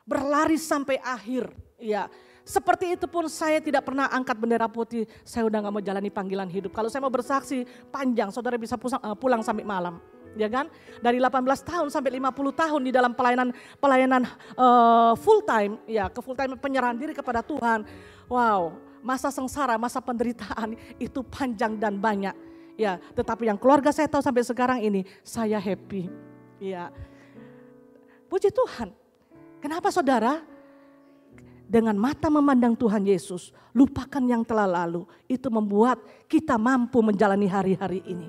Speaker 4: Berlari sampai akhir. Ya, seperti itu pun saya tidak pernah angkat bendera putih. Saya udah gak mau jalani panggilan hidup. Kalau saya mau bersaksi panjang, saudara bisa pulang sampai malam. Ya kan? Dari 18 tahun sampai 50 tahun di dalam pelayanan full time. Ya, ke full time penyerahan diri kepada Tuhan. Wow, masa sengsara, masa penderitaan itu panjang dan banyak. Ya, tetapi yang keluarga saya tahu sampai sekarang ini, saya happy. Ya, puji Tuhan. Kenapa saudara? Dengan mata memandang Tuhan Yesus, lupakan yang telah lalu. Itu membuat kita mampu menjalani hari-hari ini.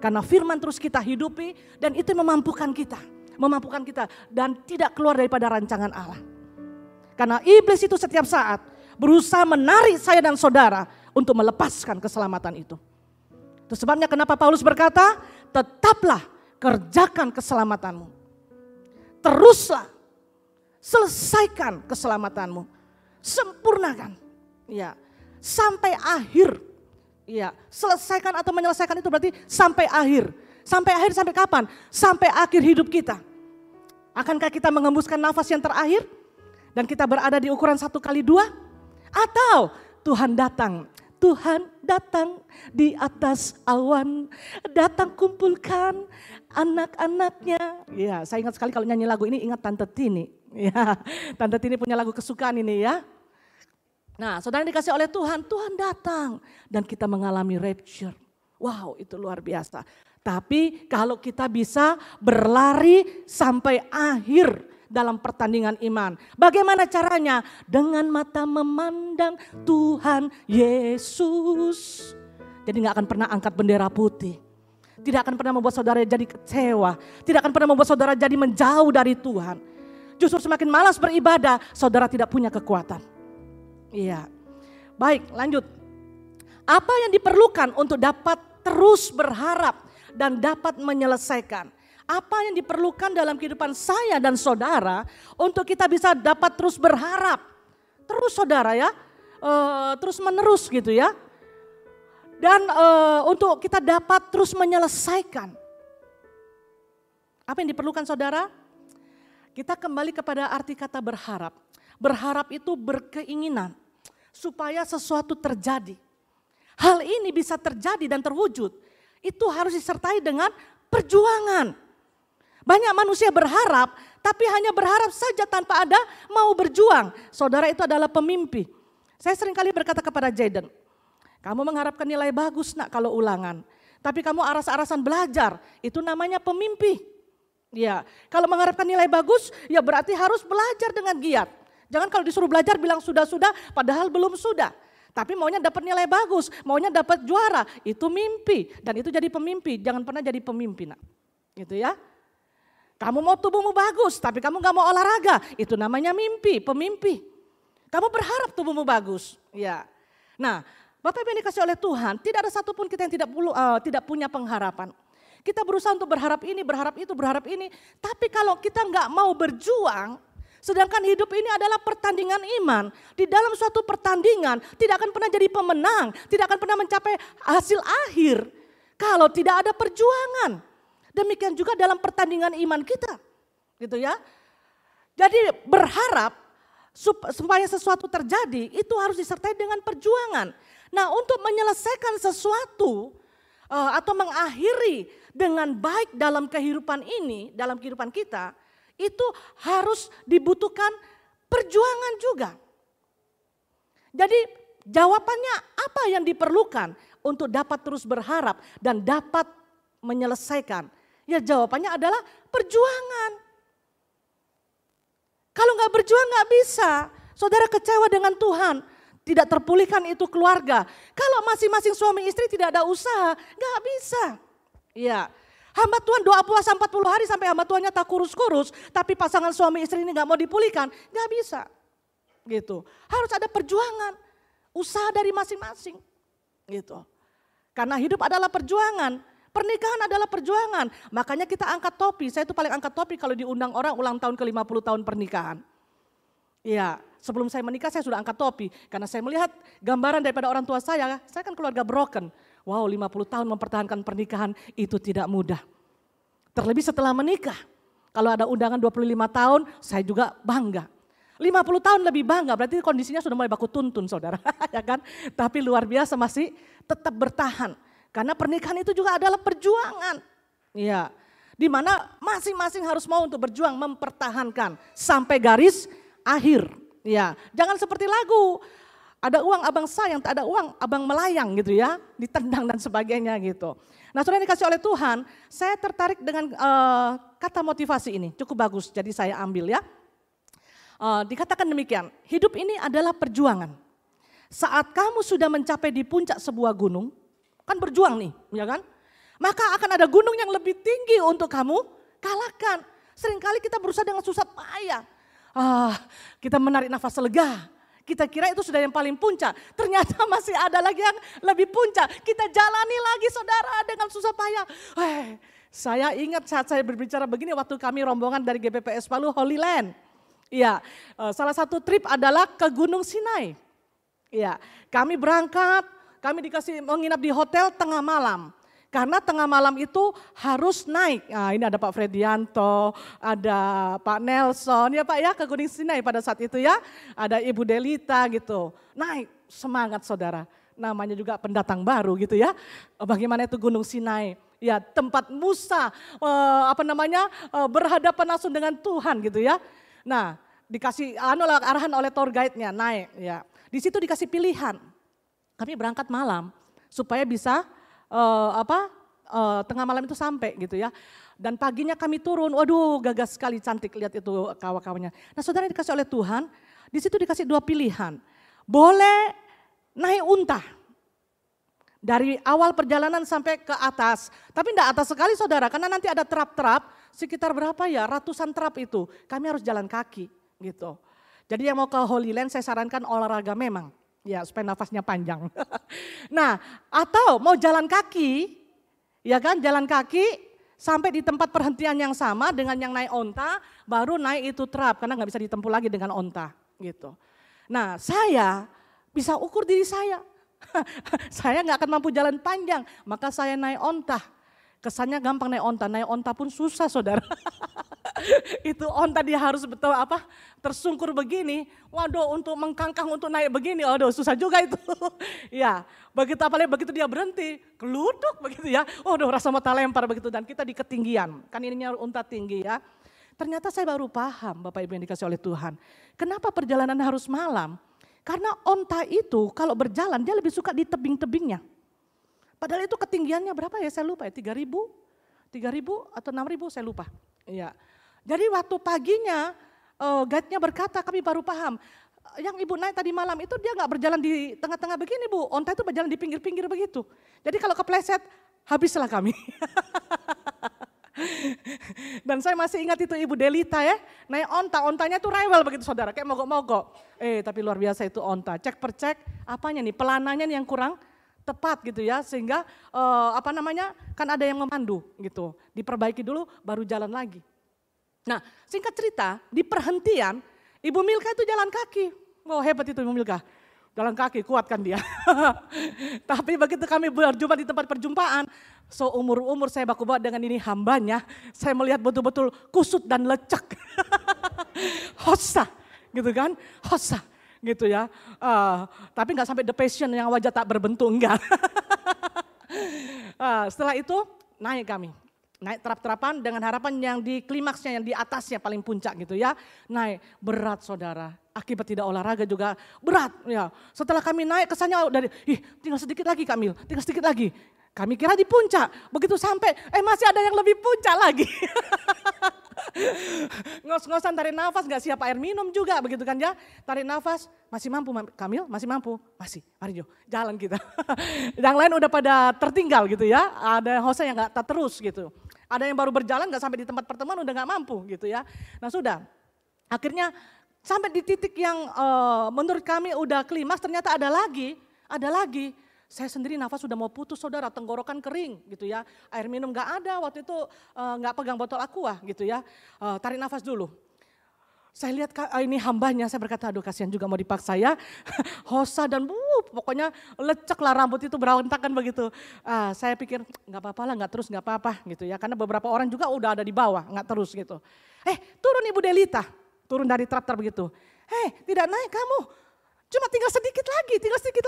Speaker 4: Karena firman terus kita hidupi dan itu memampukan kita. Memampukan kita dan tidak keluar daripada rancangan Allah. Karena iblis itu setiap saat berusaha menarik saya dan saudara untuk melepaskan keselamatan itu. Itu sebabnya kenapa Paulus berkata, tetaplah kerjakan keselamatanmu. Teruslah. Selesaikan keselamatanmu, sempurnakan, ya, sampai akhir, ya, selesaikan atau menyelesaikan itu berarti sampai akhir. Sampai akhir sampai kapan? Sampai akhir hidup kita. Akankah kita mengembuskan nafas yang terakhir dan kita berada di ukuran 1x2? Atau Tuhan datang di atas awan, datang kumpulkan anak-anaknya. Ya, saya ingat sekali kalau nyanyi lagu ini ingat Tante Tini. Ya, Tante Tini punya lagu kesukaan ini ya. Nah, saudara dikasih oleh Tuhan, Tuhan datang dan kita mengalami rapture. Wow, itu luar biasa. Tapi kalau kita bisa berlari sampai akhir dalam pertandingan iman. Bagaimana caranya? Dengan mata memandang Tuhan Yesus. Jadi gak akan pernah angkat bendera putih. Tidak akan pernah membuat saudara jadi kecewa. Tidak akan pernah membuat saudara jadi menjauh dari Tuhan. Justru semakin malas beribadah, saudara tidak punya kekuatan. Iya. Baik, lanjut. Apa yang diperlukan untuk dapat terus berharap dan dapat menyelesaikan? apa yang diperlukan dalam kehidupan saya dan saudara untuk kita bisa dapat terus berharap. Terus saudara ya, terus menerus gitu ya. Dan untuk kita dapat terus menyelesaikan. Apa yang diperlukan saudara? Kita kembali kepada arti kata berharap. Berharap itu berkeinginan supaya sesuatu terjadi. Hal ini bisa terjadi dan terwujud. Itu harus disertai dengan perjuangan. Banyak manusia berharap, tapi hanya berharap saja tanpa ada mau berjuang. Saudara itu adalah pemimpi. Saya seringkali berkata kepada Jaden, kamu mengharapkan nilai bagus nak kalau ulangan. Tapi kamu aras-arasan belajar, itu namanya pemimpi. Ya, kalau mengharapkan nilai bagus, ya berarti harus belajar dengan giat. Jangan kalau disuruh belajar bilang sudah-sudah, padahal belum sudah. Tapi maunya dapat nilai bagus, maunya dapat juara, itu mimpi. Dan itu jadi pemimpi, jangan pernah jadi pemimpi nak. Gitu ya. Kamu mau tubuhmu bagus, tapi kamu gak mau olahraga. Itu namanya mimpi, pemimpi. Kamu berharap tubuhmu bagus. Ya. Nah, Bapak Ibu yang dikasih oleh Tuhan, tidak ada satupun kita yang tidak punya pengharapan. Kita berusaha untuk berharap ini, berharap itu, berharap ini. Tapi kalau kita gak mau berjuang, sedangkan hidup ini adalah pertandingan iman. Di dalam suatu pertandingan, tidak akan pernah jadi pemenang. Tidak akan pernah mencapai hasil akhir. Kalau tidak ada perjuangan. Demikian juga dalam pertandingan iman kita, gitu ya. Jadi berharap supaya sesuatu terjadi itu harus disertai dengan perjuangan. Nah, untuk menyelesaikan sesuatu atau mengakhiri dengan baik dalam kehidupan ini, dalam kehidupan kita, itu harus dibutuhkan perjuangan juga. Jadi jawabannya apa yang diperlukan untuk dapat terus berharap dan dapat menyelesaikan? Ya jawabannya adalah perjuangan. Kalau nggak berjuang nggak bisa. Saudara kecewa dengan Tuhan, tidak terpulihkan itu keluarga. Kalau masing-masing suami istri tidak ada usaha, nggak bisa. Ya, hamba Tuhan doa puasa 40 hari sampai hamba Tuhannya tak kurus-kurus, tapi pasangan suami istri ini nggak mau dipulihkan, nggak bisa. Gitu. Harus ada perjuangan, usaha dari masing-masing. Gitu. Karena hidup adalah perjuangan. Pernikahan adalah perjuangan, makanya kita angkat topi. Saya itu paling angkat topi kalau diundang orang ulang tahun ke 50 tahun pernikahan. Iya, sebelum saya menikah saya sudah angkat topi. Karena saya melihat gambaran daripada orang tua saya kan keluarga broken. Wow, 50 tahun mempertahankan pernikahan itu tidak mudah. Terlebih setelah menikah. Kalau ada undangan 25 tahun, saya juga bangga. 50 tahun lebih bangga, berarti kondisinya sudah mulai baku tuntun saudara. Ya kan? Tapi luar biasa masih tetap bertahan. Karena pernikahan itu juga adalah perjuangan. Ya, di mana masing-masing harus mau untuk berjuang mempertahankan sampai garis akhir. Ya, jangan seperti lagu. Ada uang abang sayang, tak ada uang abang melayang gitu ya, ditendang dan sebagainya gitu. Nah, saudara yang dikasih oleh Tuhan, saya tertarik dengan kata motivasi ini, cukup bagus. Jadi saya ambil ya. Dikatakan demikian, hidup ini adalah perjuangan. Saat kamu sudah mencapai di puncak sebuah gunung, kan berjuang nih, ya kan? Maka akan ada gunung yang lebih tinggi untuk kamu kalahkan. Seringkali kita berusaha dengan susah payah. Kita menarik nafas lega. Kita kira itu sudah yang paling puncak. Ternyata masih ada lagi yang lebih puncak. Kita jalani lagi saudara dengan susah payah. Saya ingat saat saya berbicara begini waktu kami rombongan dari GPPS Palu Holy Land. Iya, salah satu trip adalah ke Gunung Sinai. Iya, kami berangkat. Kami dikasih menginap di hotel tengah malam. Karena tengah malam itu harus naik. Nah, ini ada Pak Fredianto, ada Pak Nelson, ya Pak ya ke Gunung Sinai pada saat itu ya. Ada Ibu Delita gitu. Naik, semangat saudara. Namanya juga pendatang baru gitu ya. Bagaimana itu Gunung Sinai. Ya tempat Musa berhadapan langsung dengan Tuhan gitu ya. Nah dikasih arahan oleh tour guide-nya naik ya. Di situ dikasih pilihan. Kami berangkat malam supaya bisa tengah malam itu sampai gitu ya. Dan paginya kami turun, waduh gagas sekali cantik lihat itu kawan-kawannya. Nah saudara dikasih oleh Tuhan, di situ dikasih dua pilihan. Boleh naik unta dari awal perjalanan sampai ke atas. Tapi tidak atas sekali saudara, karena nanti ada trap-trap sekitar berapa ya, ratusan trap itu. Kami harus jalan kaki gitu. Jadi yang mau ke Holy Land saya sarankan olahraga memang. Ya supaya nafasnya panjang. Nah atau mau jalan kaki, ya kan jalan kaki sampai di tempat perhentian yang sama dengan yang naik onta, baru naik itu trap karena nggak bisa ditempuh lagi dengan onta gitu. Nah saya bisa ukur diri saya, saya nggak akan mampu jalan panjang, maka saya naik onta. Kesannya gampang naik onta pun susah saudara. Itu onta dia harus betul tersungkur begini, waduh untuk mengkangkang untuk naik begini, waduh susah juga itu. Ya, apalagi begitu dia berhenti, keluduk begitu ya, waduh rasa mau lempar begitu dan kita di ketinggian, kan ininya unta tinggi ya. Ternyata saya baru paham Bapak Ibu yang dikasih oleh Tuhan, kenapa perjalanan harus malam? Karena onta itu kalau berjalan dia lebih suka di tebing-tebingnya. Padahal itu ketinggiannya berapa ya saya lupa ya, 3.000 atau 6.000 saya lupa. Iya. Jadi waktu paginya guide-nya berkata kami baru paham, yang ibu naik tadi malam itu dia nggak berjalan di tengah-tengah begini bu, onta itu berjalan di pinggir-pinggir begitu. Jadi kalau kepleset habislah kami. Dan saya masih ingat itu Ibu Delita ya, naik ontanya tuh rewel begitu saudara, kayak mogok-mogok. Tapi luar biasa itu onta, cek per cek apanya nih, pelananya nih yang kurang tepat gitu ya, sehingga kan ada yang memandu gitu, diperbaiki dulu baru jalan lagi. Nah singkat cerita di perhentian Ibu Milka itu jalan kaki, wow hebat itu Ibu Milka, jalan kaki kuat kan dia. Tapi begitu kami berjumpa di tempat perjumpaan, seumur-umur saya baku buat dengan ini hambanya, saya melihat betul-betul kusut dan lecek. Hossa gitu kan, hossa. Gitu ya, tapi nggak sampai the passion yang wajah tak berbentuk, enggak. Setelah itu naik kami, naik terap-terapan dengan harapan yang di klimaksnya, yang di atasnya paling puncak gitu ya. Naik berat saudara, akibat tidak olahraga juga berat ya. Setelah kami naik kesannya dari, tinggal sedikit lagi Kamil, tinggal sedikit lagi. Kami kira di puncak, begitu sampai masih ada yang lebih puncak lagi. Ngos-ngosan tarik nafas, gak siap air minum juga begitu kan ya. Tarik nafas, masih mampu Kamil, masih mampu, masih, mari Jo, jalan kita. Yang lain udah pada tertinggal gitu ya, ada Jose yang gak terus gitu. Ada yang baru berjalan gak sampai di tempat pertemuan udah gak mampu gitu ya. Nah sudah, akhirnya sampai di titik yang menurut kami udah klimaks, ternyata ada lagi. Saya sendiri nafas sudah mau putus saudara, tenggorokan kering gitu ya. Air minum gak ada, waktu itu gak pegang botol aqua gitu ya. Tarik nafas dulu. Saya lihat ini hambanya, saya berkata aduh kasihan juga mau dipaksa ya. Hosa dan pokoknya lecek lah rambut itu berantakan begitu. Saya pikir gak apa-apa lah, gak terus gak apa-apa gitu ya. Karena beberapa orang juga udah ada di bawah, gak terus gitu. Turun Ibu Delita, turun dari trap begitu. Tidak naik kamu, cuma tinggal sedikit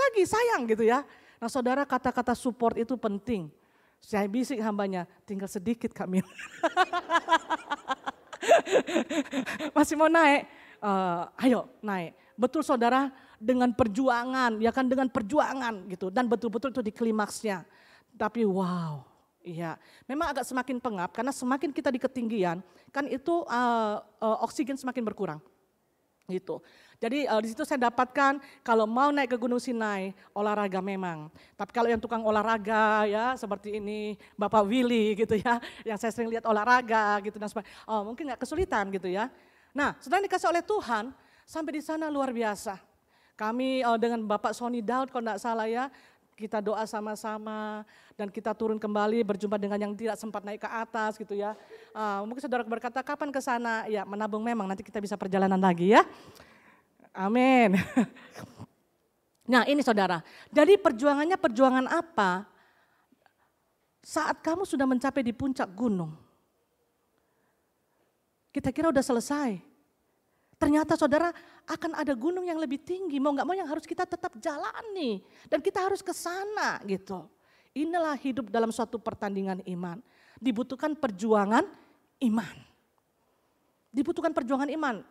Speaker 4: lagi, sayang gitu ya. Nah saudara kata-kata support itu penting. Saya bisik hambanya, tinggal sedikit Kamil. Masih mau naik, ayo naik. Betul saudara dengan perjuangan, ya kan dengan perjuangan gitu. Dan betul-betul itu di klimaksnya. Tapi wow, iya memang agak semakin pengap karena semakin kita di ketinggian kan itu oksigen semakin berkurang. Gitu. Jadi di situ saya dapatkan kalau mau naik ke Gunung Sinai olahraga memang. Tapi kalau yang tukang olahraga ya seperti ini Bapak Willy gitu ya, yang saya sering lihat olahraga gitu dan sebagainya, mungkin nggak kesulitan gitu ya. Nah, setelah dikasih oleh Tuhan sampai di sana luar biasa. Kami dengan Bapak Sony Daud kalau nggak salah ya, kita doa sama-sama dan kita turun kembali berjumpa dengan yang tidak sempat naik ke atas gitu ya. Mungkin saudara berkata kapan ke sana? Ya menabung memang nanti kita bisa perjalanan lagi ya. Amin. Nah ini saudara, jadi perjuangannya perjuangan apa? Saat kamu sudah mencapai di puncak gunung, kita kira udah selesai. Ternyata saudara akan ada gunung yang lebih tinggi, mau gak mau yang harus kita tetap jalani. Dan kita harus ke sana gitu. Inilah hidup dalam suatu pertandingan iman. Dibutuhkan perjuangan iman. Dibutuhkan perjuangan iman.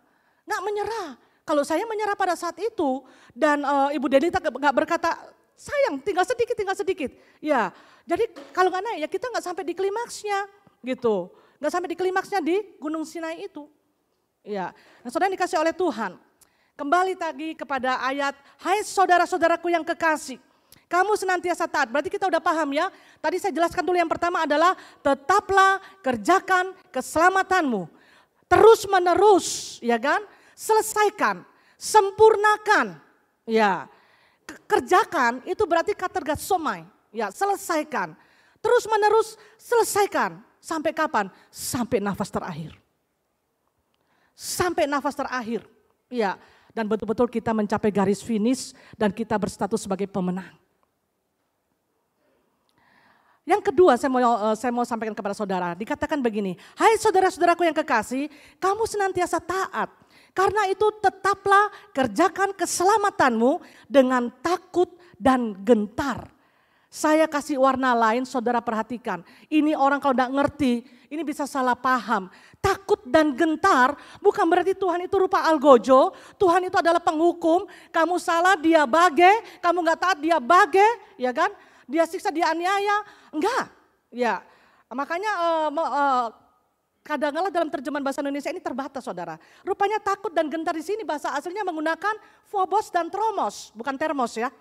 Speaker 4: Gak menyerah. Kalau saya menyerah pada saat itu dan Ibu Delita gak berkata, sayang tinggal sedikit. Ya, jadi kalau gak naik ya kita gak sampai di klimaksnya gitu. Gak sampai di klimaksnya di Gunung Sinai itu. Ya, nah saudara dikasih oleh Tuhan. Kembali tadi kepada ayat, hai saudara-saudaraku yang kekasih. Kamu senantiasa taat, berarti kita udah paham ya. Tadi saya jelaskan dulu yang pertama adalah tetaplah kerjakan keselamatanmu. Terus menerus, ya kan? Selesaikan, sempurnakan. Ya, kerjakan itu berarti katergasomai. Ya, selesaikan. Terus menerus selesaikan. Sampai kapan? Sampai nafas terakhir. Sampai nafas terakhir. Ya, dan betul-betul kita mencapai garis finish dan kita berstatus sebagai pemenang. Yang kedua saya mau sampaikan kepada saudara, dikatakan begini, hai saudara-saudaraku yang kekasih, kamu senantiasa taat. Karena itu tetaplah kerjakan keselamatanmu dengan takut dan gentar. Saya kasih warna lain, saudara perhatikan. Ini orang kalau tidak ngerti, ini bisa salah paham. Takut dan gentar bukan berarti Tuhan itu rupa algojo. Tuhan itu adalah penghukum. Kamu salah, dia bage. Kamu nggak taat, dia bage, ya kan? Dia siksa, dia aniaya. Enggak, ya. Makanya kadang-kadang dalam terjemahan bahasa Indonesia ini terbatas, saudara. Rupanya takut dan gentar di sini bahasa aslinya menggunakan phobos dan tromos, bukan termos ya.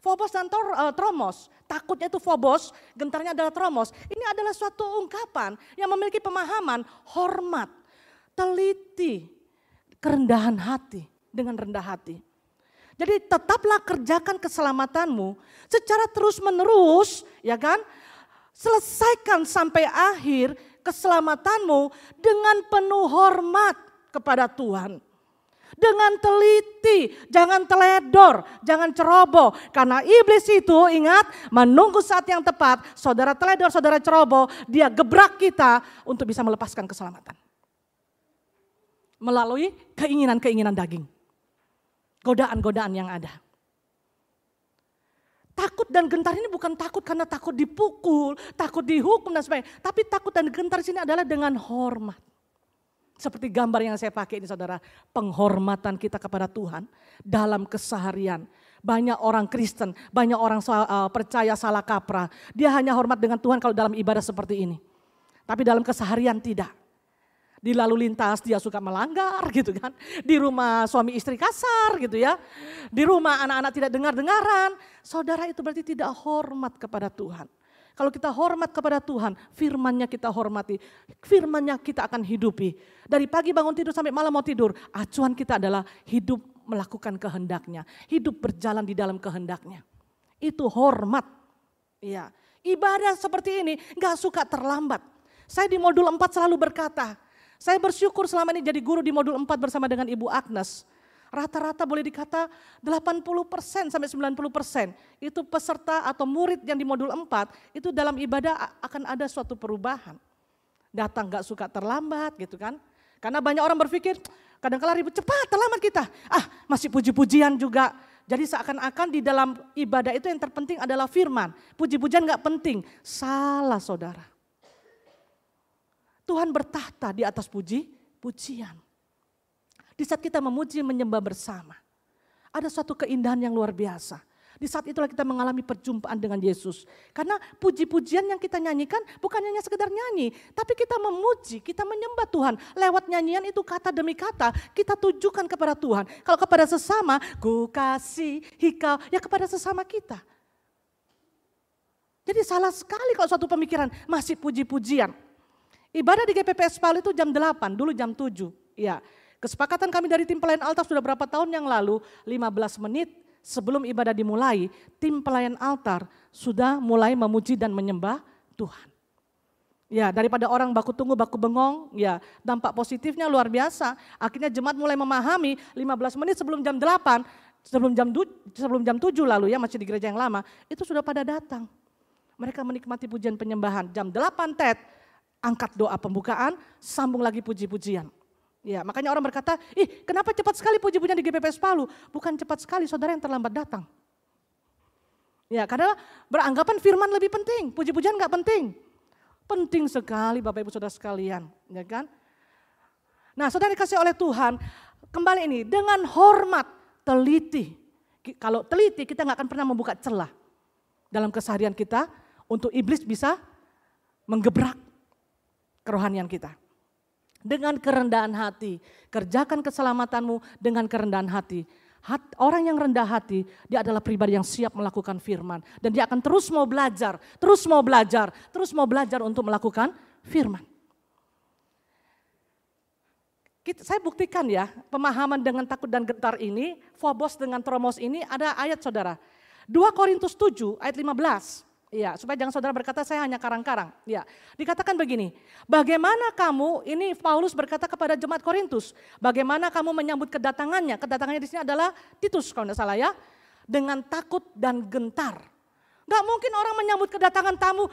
Speaker 4: Phobos dan tromos, takutnya itu phobos, gentarnya adalah tromos. Ini adalah suatu ungkapan yang memiliki pemahaman, hormat, teliti, kerendahan hati, dengan rendah hati. Jadi tetaplah kerjakan keselamatanmu secara terus menerus, ya kan? Selesaikan sampai akhir keselamatanmu dengan penuh hormat kepada Tuhan. Dengan teliti, jangan teledor, jangan ceroboh. Karena iblis itu ingat menunggu saat yang tepat, saudara teledor, saudara ceroboh, dia gebrak kita untuk bisa melepaskan keselamatan. Melalui keinginan-keinginan daging. Godaan-godaan yang ada. Takut dan gentar ini bukan takut karena takut dipukul, takut dihukum dan sebagainya. Tapi takut dan gentar di sini adalah dengan hormat. Seperti gambar yang saya pakai ini saudara, penghormatan kita kepada Tuhan dalam keseharian. Banyak orang Kristen, banyak orang percaya salah kaprah. Dia hanya hormat dengan Tuhan kalau dalam ibadah seperti ini. Tapi dalam keseharian tidak. Di lalu lintas dia suka melanggar gitu kan. Di rumah suami istri kasar gitu ya. Di rumah anak-anak tidak dengar-dengaran. Saudara itu berarti tidak hormat kepada Tuhan. Kalau kita hormat kepada Tuhan, firman-Nya kita hormati, firman-Nya kita akan hidupi. Dari pagi bangun tidur sampai malam mau tidur, acuan kita adalah hidup melakukan kehendak-Nya, hidup berjalan di dalam kehendak-Nya. Itu hormat. Iya. Ibadah seperti ini gak suka terlambat. Saya di modul 4 selalu berkata, saya bersyukur selama ini jadi guru di modul 4 bersama dengan Ibu Agnes. Rata-rata boleh dikata 80% sampai 90% itu peserta atau murid yang di modul 4 itu dalam ibadah akan ada suatu perubahan. Datang gak suka terlambat gitu kan. Karena banyak orang berpikir kadang-kala ribut cepat terlambat kita. Masih puji-pujian juga. Jadi seakan-akan di dalam ibadah itu yang terpenting adalah firman. Puji-pujian gak penting. Salah saudara. Tuhan bertahta di atas puji-pujian. Di saat kita memuji menyembah bersama. Ada suatu keindahan yang luar biasa. Di saat itulah kita mengalami perjumpaan dengan Yesus. Karena puji-pujian yang kita nyanyikan bukan hanya sekedar nyanyi. Tapi kita memuji, kita menyembah Tuhan. Lewat nyanyian itu kata demi kata kita tujukan kepada Tuhan. Kalau kepada sesama, ku kasihi kau, ya kepada sesama kita. Jadi salah sekali kalau suatu pemikiran masih puji-pujian. Ibadah di GPPS Palu itu jam 8, dulu jam 7. Ya. Kesepakatan kami dari tim pelayan altar sudah berapa tahun yang lalu, 15 menit sebelum ibadah dimulai, tim pelayan altar sudah mulai memuji dan menyembah Tuhan. Ya, daripada orang baku tunggu, baku bengong, ya dampak positifnya luar biasa. Akhirnya jemaat mulai memahami 15 menit sebelum jam 8, sebelum jam 7 lalu ya, masih di gereja yang lama, itu sudah pada datang. Mereka menikmati pujian penyembahan. Jam 8 angkat doa pembukaan, sambung lagi puji-pujian. Ya, makanya orang berkata, kenapa cepat sekali puji-pujian di GPPS Palu? Bukan cepat sekali, saudara yang terlambat datang. Ya, karena beranggapan firman lebih penting, puji-pujian enggak penting. Penting sekali Bapak Ibu Saudara sekalian, ya kan? Nah, saudara dikasih oleh Tuhan, kembali ini dengan hormat, teliti. Kalau teliti kita enggak akan pernah membuka celah dalam keseharian kita untuk iblis bisa menggebrak kerohanian kita. Dengan kerendahan hati, kerjakan keselamatanmu dengan kerendahan hati. Orang yang rendah hati, dia adalah pribadi yang siap melakukan firman. Dan dia akan terus mau belajar, terus mau belajar, terus mau belajar untuk melakukan firman. Saya buktikan ya, pemahaman dengan takut dan gentar ini, phobos dengan tromos ini ada ayat saudara. 2 Korintus 7 ayat 15. Ya, supaya jangan saudara berkata saya hanya karang-karang. Ya, dikatakan begini, bagaimana kamu, ini Paulus berkata kepada jemaat Korintus, bagaimana kamu menyambut kedatangannya? Kedatangannya di sini adalah Titus kalau tidak salah ya, dengan takut dan gentar. Gak mungkin orang menyambut kedatangan tamu,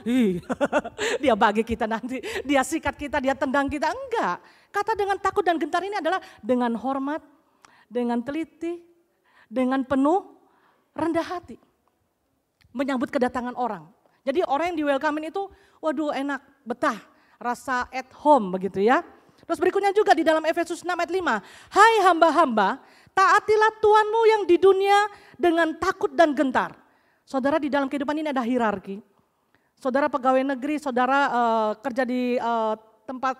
Speaker 4: dia bagi kita nanti, dia sikat kita, dia tendang kita. Enggak, kata dengan takut dan gentar ini adalah dengan hormat, dengan teliti, dengan penuh rendah hati. Menyambut kedatangan orang. Jadi orang yang di welcome itu, waduh enak, betah, rasa at home begitu ya. Terus berikutnya juga di dalam Efesus 6 ayat 5. Hai hamba-hamba, taatilah Tuhanmu yang di dunia dengan takut dan gentar. Saudara, di dalam kehidupan ini ada hierarki. Saudara pegawai negeri, saudara kerja di tempat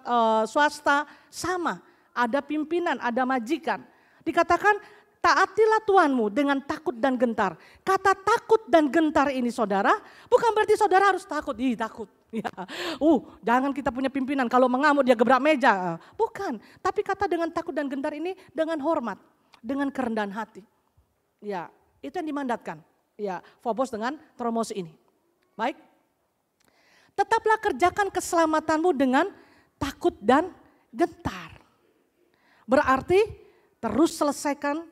Speaker 4: swasta, sama. Ada pimpinan, ada majikan. Dikatakan taatilah Tuhanmu dengan takut dan gentar. Kata takut dan gentar ini saudara, bukan berarti saudara harus takut. Takut. Ya. Jangan kita punya pimpinan kalau mengamuk dia gebrak meja. Bukan, tapi kata dengan takut dan gentar ini dengan hormat, dengan kerendahan hati. Ya, itu yang dimandatkan. Ya, Phobos dengan Trophimos ini. Baik. Tetaplah kerjakan keselamatanmu dengan takut dan gentar. Berarti terus selesaikan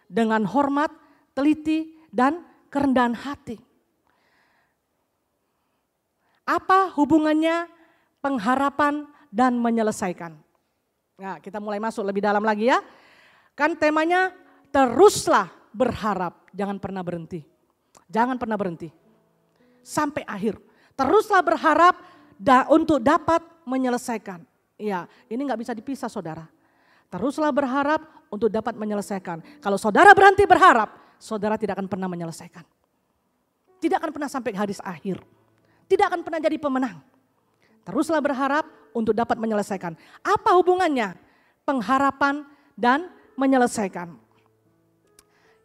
Speaker 4: dengan hormat, teliti, dan kerendahan hati. Apa hubungannya pengharapan dan menyelesaikan? Nah, kita mulai masuk lebih dalam lagi ya. Kan temanya teruslah berharap, jangan pernah berhenti. Jangan pernah berhenti. Sampai akhir. Teruslah berharap untuk dapat menyelesaikan. Ya, ini nggak bisa dipisah saudara. Teruslah berharap untuk dapat menyelesaikan. Kalau saudara berhenti berharap, saudara tidak akan pernah menyelesaikan. Tidak akan pernah sampai hadis akhir. Tidak akan pernah jadi pemenang. Teruslah berharap untuk dapat menyelesaikan. Apa hubungannya pengharapan dan menyelesaikan?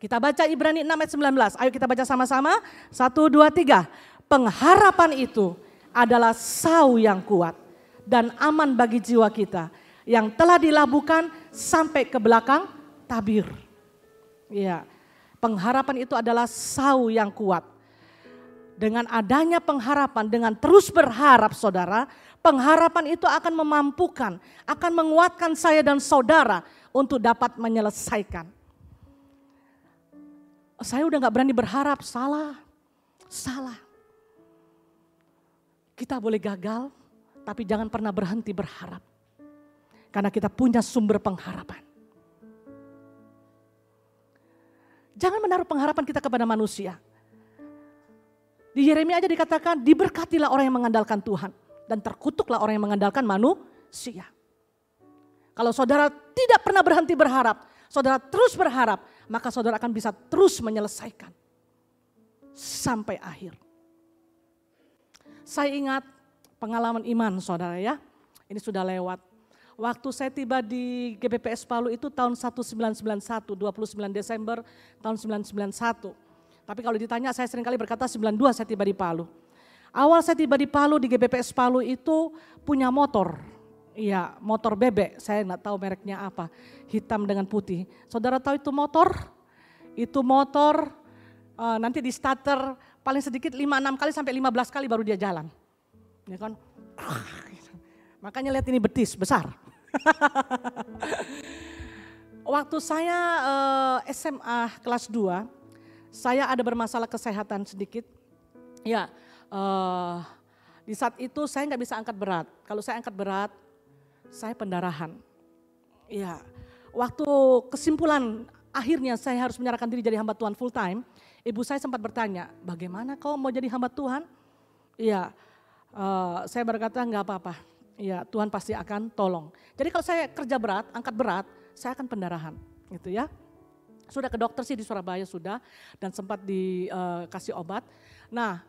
Speaker 4: Kita baca Ibrani 6 ayat 19. Ayo kita baca sama-sama. 1, 2, 3. Pengharapan itu adalah sau yang kuat dan aman bagi jiwa kita, yang telah dilabuhkan sampai ke belakang tabir. Ya, pengharapan itu adalah sau yang kuat. Dengan adanya pengharapan, dengan terus berharap saudara, pengharapan itu akan memampukan, akan menguatkan saya dan saudara untuk dapat menyelesaikan. Saya udah gak berani berharap, salah. Kita boleh gagal, tapi jangan pernah berhenti berharap. Karena kita punya sumber pengharapan. Jangan menaruh pengharapan kita kepada manusia. Di Yeremia aja dikatakan diberkatilah orang yang mengandalkan Tuhan. Dan terkutuklah orang yang mengandalkan manusia. Kalau saudara tidak pernah berhenti berharap, saudara terus berharap, maka saudara akan bisa terus menyelesaikan. Sampai akhir. Saya ingat pengalaman iman saudara ya, ini sudah lewat. Waktu saya tiba di GBPS Palu itu tahun 1991, 29 Desember tahun 1991. Tapi kalau ditanya saya seringkali berkata 92 saya tiba di Palu. Awal saya tiba di Palu, di GBPS Palu itu punya motor. Iya, motor bebek, saya nggak tahu mereknya apa, hitam dengan putih. Saudara tahu itu motor? Itu motor nanti di starter paling sedikit 5-6 kali sampai 15 kali baru dia jalan. Ya kan? Makanya lihat ini betis, besar. Waktu saya SMA kelas 2, saya ada bermasalah kesehatan sedikit. Ya, di saat itu saya nggak bisa angkat berat. Kalau saya angkat berat, saya pendarahan. Ya, waktu kesimpulan akhirnya saya harus menyerahkan diri jadi hamba Tuhan full time. Ibu saya sempat bertanya, bagaimana kau mau jadi hamba Tuhan? Iya, saya berkata nggak apa-apa. Iya, Tuhan pasti akan tolong. Jadi kalau saya kerja berat, angkat berat, saya akan pendarahan, gitu ya. Sudah ke dokter sih di Surabaya sudah, dan sempat dikasih obat. Nah,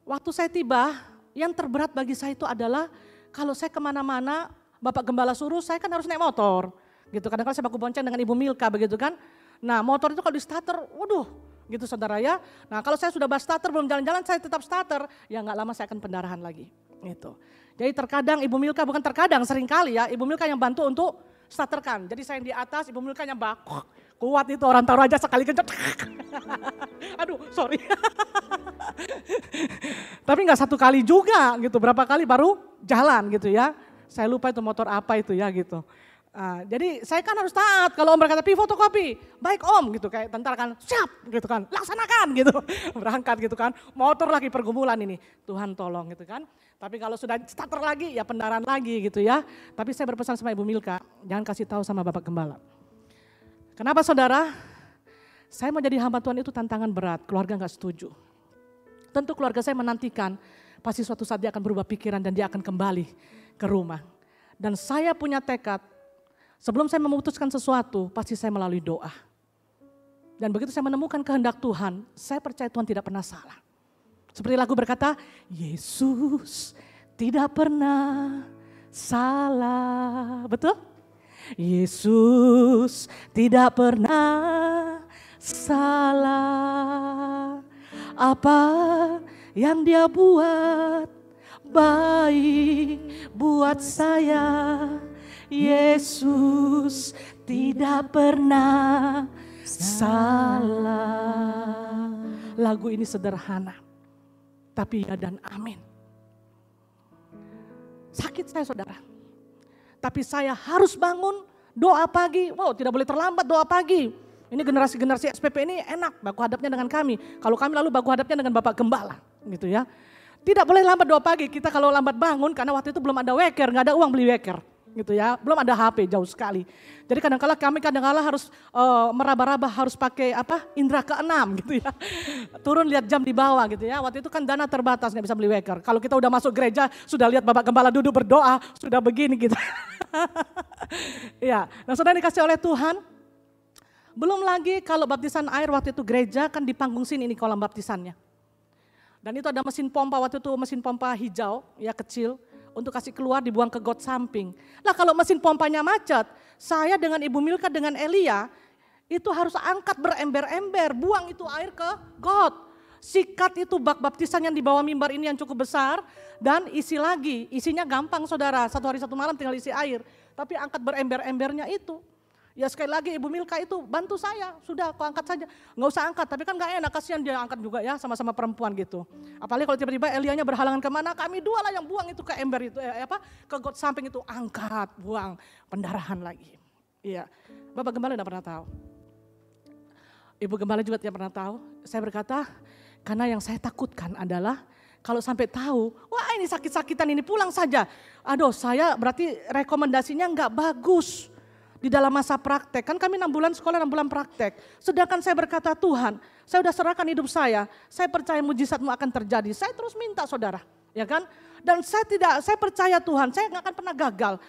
Speaker 4: waktu saya tiba, yang terberat bagi saya itu adalah kalau saya kemana-mana, Bapak Gembala suruh, saya kan harus naik motor. Gitu, kadang-kadang saya baku bonceng dengan Ibu Milka begitu kan. Nah, motor itu kalau di starter, waduh, gitu saudara ya. Nah, kalau saya sudah bahas starter, belum jalan-jalan, saya tetap starter, ya nggak lama saya akan pendarahan lagi. Gitu. Jadi terkadang Ibu Milka, bukan terkadang, seringkali ya, Ibu Milka yang bantu untuk starterkan. Jadi saya yang di atas, Ibu Milka yang kuat itu, orang taruh aja sekali kencet. Aduh, sorry. Tapi nggak satu kali juga gitu, berapa kali baru jalan gitu ya. Saya lupa itu motor apa itu ya gitu. Jadi saya kan harus taat, kalau om berkata pi fotokopi, baik om gitu, kayak tentara kan siap gitu kan, laksanakan gitu, berangkat gitu kan, motor lagi pergumulan ini, Tuhan tolong gitu kan. Tapi kalau sudah starter lagi ya pendaran lagi gitu ya. Tapi saya berpesan sama Ibu Milka, jangan kasih tahu sama Bapak Gembala. Kenapa saudara? Saya mau jadi hamba Tuhan itu tantangan berat, keluarga gak setuju. Tentu keluarga saya menantikan, pasti suatu saat dia akan berubah pikiran dan dia akan kembali ke rumah. Dan saya punya tekad, sebelum saya memutuskan sesuatu, pasti saya melalui doa. Dan begitu saya menemukan kehendak Tuhan, saya percaya Tuhan tidak pernah salah. Seperti lagu berkata, Yesus tidak pernah salah. Betul? Yesus tidak pernah salah. Apa yang dia buat baik buat saya. Yesus tidak pernah salah. Lagu ini sederhana, tapi ya dan amin. Sakit saya saudara, tapi saya harus bangun doa pagi. Wow, tidak boleh terlambat doa pagi. Ini generasi-generasi SPP ini enak baku hadapnya dengan kami. Kalau kami lalu baku hadapnya dengan Bapak Gembala gitu ya. Tidak boleh lambat doa pagi. Kita kalau lambat bangun karena waktu itu belum ada weker, nggak ada uang beli weker gitu ya. Belum ada HP, jauh sekali. Jadi kadang-kala kami harus meraba-raba, harus pakai indera keenam gitu ya. Turun lihat jam di bawah gitu ya. Waktu itu kan dana terbatas, nggak bisa beli weker. Kalau kita udah masuk gereja, sudah lihat Bapak Gembala duduk berdoa, sudah begini gitu. Ya, nah saudara dikasih oleh Tuhan. Belum lagi kalau baptisan air waktu itu gereja kan di panggung sini ini kolam baptisannya. Dan itu ada mesin pompa, waktu itu mesin pompa hijau ya kecil untuk kasih keluar dibuang ke got samping. Nah kalau mesin pompanya macet, saya dengan Ibu Milka dengan Elia itu harus angkat berember-ember, buang itu air ke got. Sikat itu bak baptisan yang di bawah mimbar ini yang cukup besar dan isi lagi. Isinya gampang saudara, 1 hari 1 malam tinggal isi air. Tapi angkat berember-embernya itu. Ya sekali lagi Ibu Milka itu bantu saya, sudah aku angkat saja. Nggak usah angkat, tapi kan gak enak, kasihan dia angkat juga ya sama-sama perempuan gitu. Apalagi kalau tiba-tiba Elianya berhalangan kemana, kami dua lah yang buang itu ke ember itu, ke got samping itu, angkat, buang, pendarahan lagi. Iya, Bapak Gembala tidak pernah tahu. Ibu Gembala juga tidak pernah tahu. Saya berkata, karena yang saya takutkan adalah kalau sampai tahu, wah ini sakit-sakitan ini pulang saja. Aduh saya berarti rekomendasinya nggak bagus. Di dalam masa praktek, kan kami 6 bulan sekolah, 6 bulan praktek. Sedangkan saya berkata, Tuhan, saya sudah serahkan hidup saya percaya mujizat-Mu akan terjadi. Saya terus minta saudara, ya kan? Dan saya percaya Tuhan, saya nggak akan pernah gagal.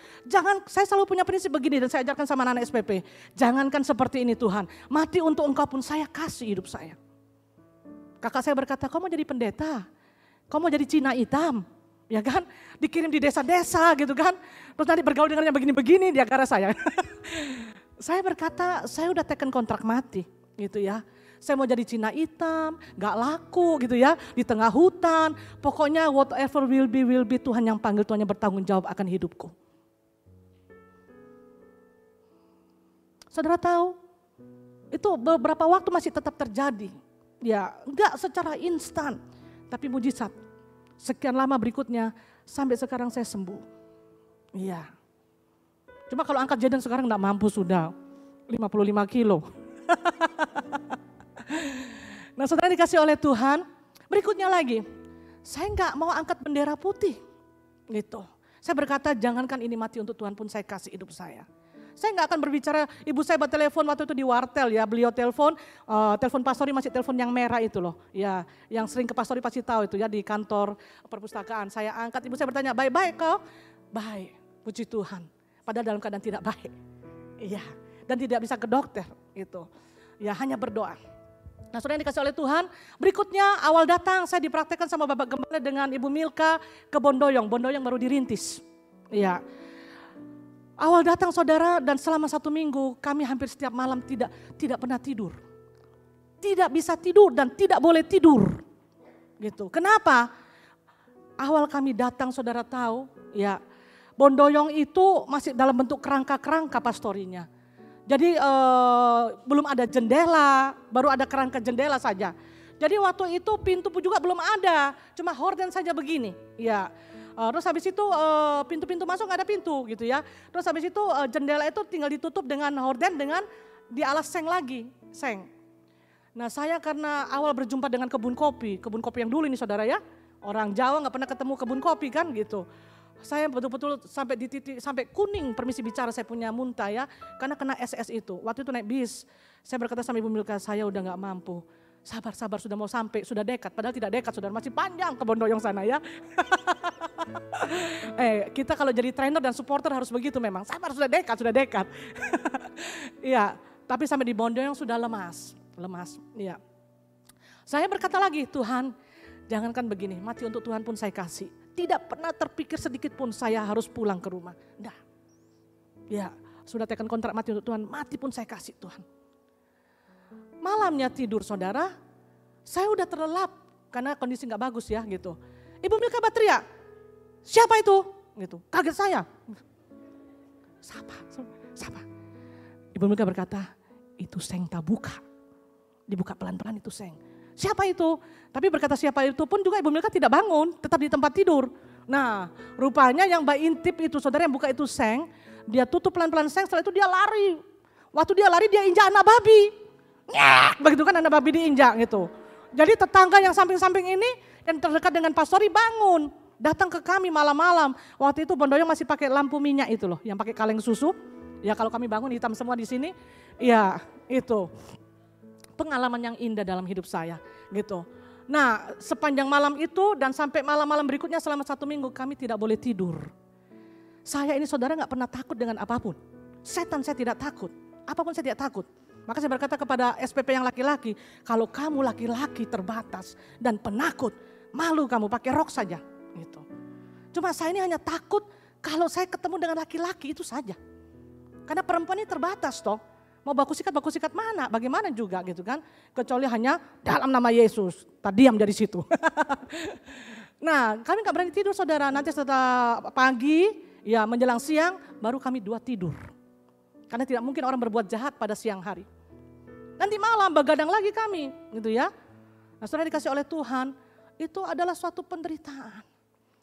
Speaker 4: Saya selalu punya prinsip begini dan saya ajarkan sama anak SPP. Jangankan seperti ini Tuhan, mati untuk Engkau pun saya kasih hidup saya. Kakak saya berkata, kau mau jadi pendeta? Kau mau jadi Cina hitam? Ya kan, dikirim di desa-desa gitu kan. Terus nanti bergaul dengan yang begini-begini di antara saya. Saya berkata, saya udah teken kontrak mati gitu ya. Saya mau jadi Cina hitam, gak laku gitu ya, di tengah hutan. Pokoknya whatever will be, Tuhan yang panggil, Tuhan yang bertanggung jawab akan hidupku. Saudara tahu, itu beberapa waktu masih tetap terjadi. Ya, enggak secara instan, tapi mujizat. Sekian lama berikutnya, sampai sekarang saya sembuh. Iya. Cuma kalau angkat jadan sekarang enggak mampu sudah, 55 kilo. Nah saudara dikasih oleh Tuhan, berikutnya lagi, saya enggak mau angkat bendera putih. Gitu. Saya berkata jangankan ini mati untuk Tuhan pun saya kasih hidup saya. Saya nggak akan berbicara, ibu saya telepon waktu itu di wartel ya, beliau telepon pastori masih telepon yang merah itu loh. Ya, yang sering ke pastori pasti tahu itu ya di kantor perpustakaan. Saya angkat, ibu saya bertanya, baik-baik kau? Baik, puji Tuhan. Padahal dalam keadaan tidak baik. Iya, dan tidak bisa ke dokter gitu. Ya hanya berdoa. Nah saudara yang dikasih oleh Tuhan, berikutnya awal datang saya dipraktekkan sama Bapak Gembala dengan Ibu Milka ke Bondoyong baru dirintis. Iya. Awal datang saudara dan selama 1 minggu kami hampir setiap malam tidak pernah tidur. Tidak bisa tidur dan tidak boleh tidur. Gitu. Kenapa? Awal kami datang saudara tahu ya Bondoyong itu masih dalam bentuk kerangka-kerangka pastorinya. Jadi belum ada jendela, baru ada kerangka jendela saja. Jadi waktu itu pintu pun juga belum ada, cuma horden saja begini. Ya, terus habis itu pintu-pintu masuk nggak ada pintu gitu ya. Terus habis itu jendela itu tinggal ditutup dengan horden dengan di alas seng lagi, seng. Nah saya karena awal berjumpa dengan kebun kopi yang dulu ini saudara ya. Orang Jawa nggak pernah ketemu kebun kopi kan gitu. Saya betul-betul sampai di titik, sampai kuning permisi bicara saya punya muntah ya. Karena kena SS itu, waktu itu naik bis. Saya berkata sama Ibu Milka, saya udah nggak mampu. Sabar sudah mau sampai, sudah dekat. Padahal tidak dekat, saudara masih panjang ke Bondoyong sana ya. Kita kalau jadi trainer dan supporter harus begitu memang. Sabar sudah dekat. Iya, tapi sampai di Bondoyong sudah lemas. Iya. Saya berkata lagi, Tuhan jangankan begini, mati untuk Tuhan pun saya kasih. Tidak pernah terpikir sedikit pun saya harus pulang ke rumah. Enggak. Ya, sudah tekan kontrak mati untuk Tuhan, mati pun saya kasih Tuhan. Malamnya tidur saudara, saya udah terlelap karena kondisi gak bagus ya gitu. Ibu Milka teriak, siapa itu? Gitu. Kaget saya. Siapa? Ibu Milka berkata, itu seng tak buka. Dibuka pelan-pelan itu seng. Siapa itu? Tapi berkata siapa itu pun juga Ibu Milka tidak bangun, tetap di tempat tidur. Nah rupanya yang Mbak Intip itu saudara yang buka itu seng, dia tutup pelan-pelan seng, setelah itu dia lari. Waktu dia lari dia injak anak babi. Nyak, begitu kan anak babi diinjak gitu. Jadi tetangga yang samping-samping ini yang terdekat dengan pastori bangun. Datang ke kami malam-malam. Waktu itu Bondoyong masih pakai lampu minyak itu loh, yang pakai kaleng susu. Ya kalau kami bangun hitam semua di sini, ya itu. Pengalaman yang indah dalam hidup saya gitu. Nah sepanjang malam itu dan sampai malam-malam berikutnya selama 1 minggu kami tidak boleh tidur. Saya ini saudara gak pernah takut dengan apapun. Setan saya tidak takut, apapun saya tidak takut. Maka saya berkata kepada SPP yang laki-laki, kalau kamu laki-laki terbatas dan penakut, malu kamu pakai rok saja. Gitu. Cuma saya ini hanya takut kalau saya ketemu dengan laki-laki itu saja. Karena perempuan ini terbatas toh. Mau baku sikat mana, bagaimana juga gitu kan. Kecuali hanya dalam nama Yesus, tak diam dari situ. Nah kami gak berani tidur saudara, nanti setelah pagi, ya menjelang siang baru kami 2 tidur. Karena tidak mungkin orang berbuat jahat pada siang hari. Nanti malam begadang lagi kami gitu ya. Nah saudara dikasih oleh Tuhan, itu adalah suatu penderitaan.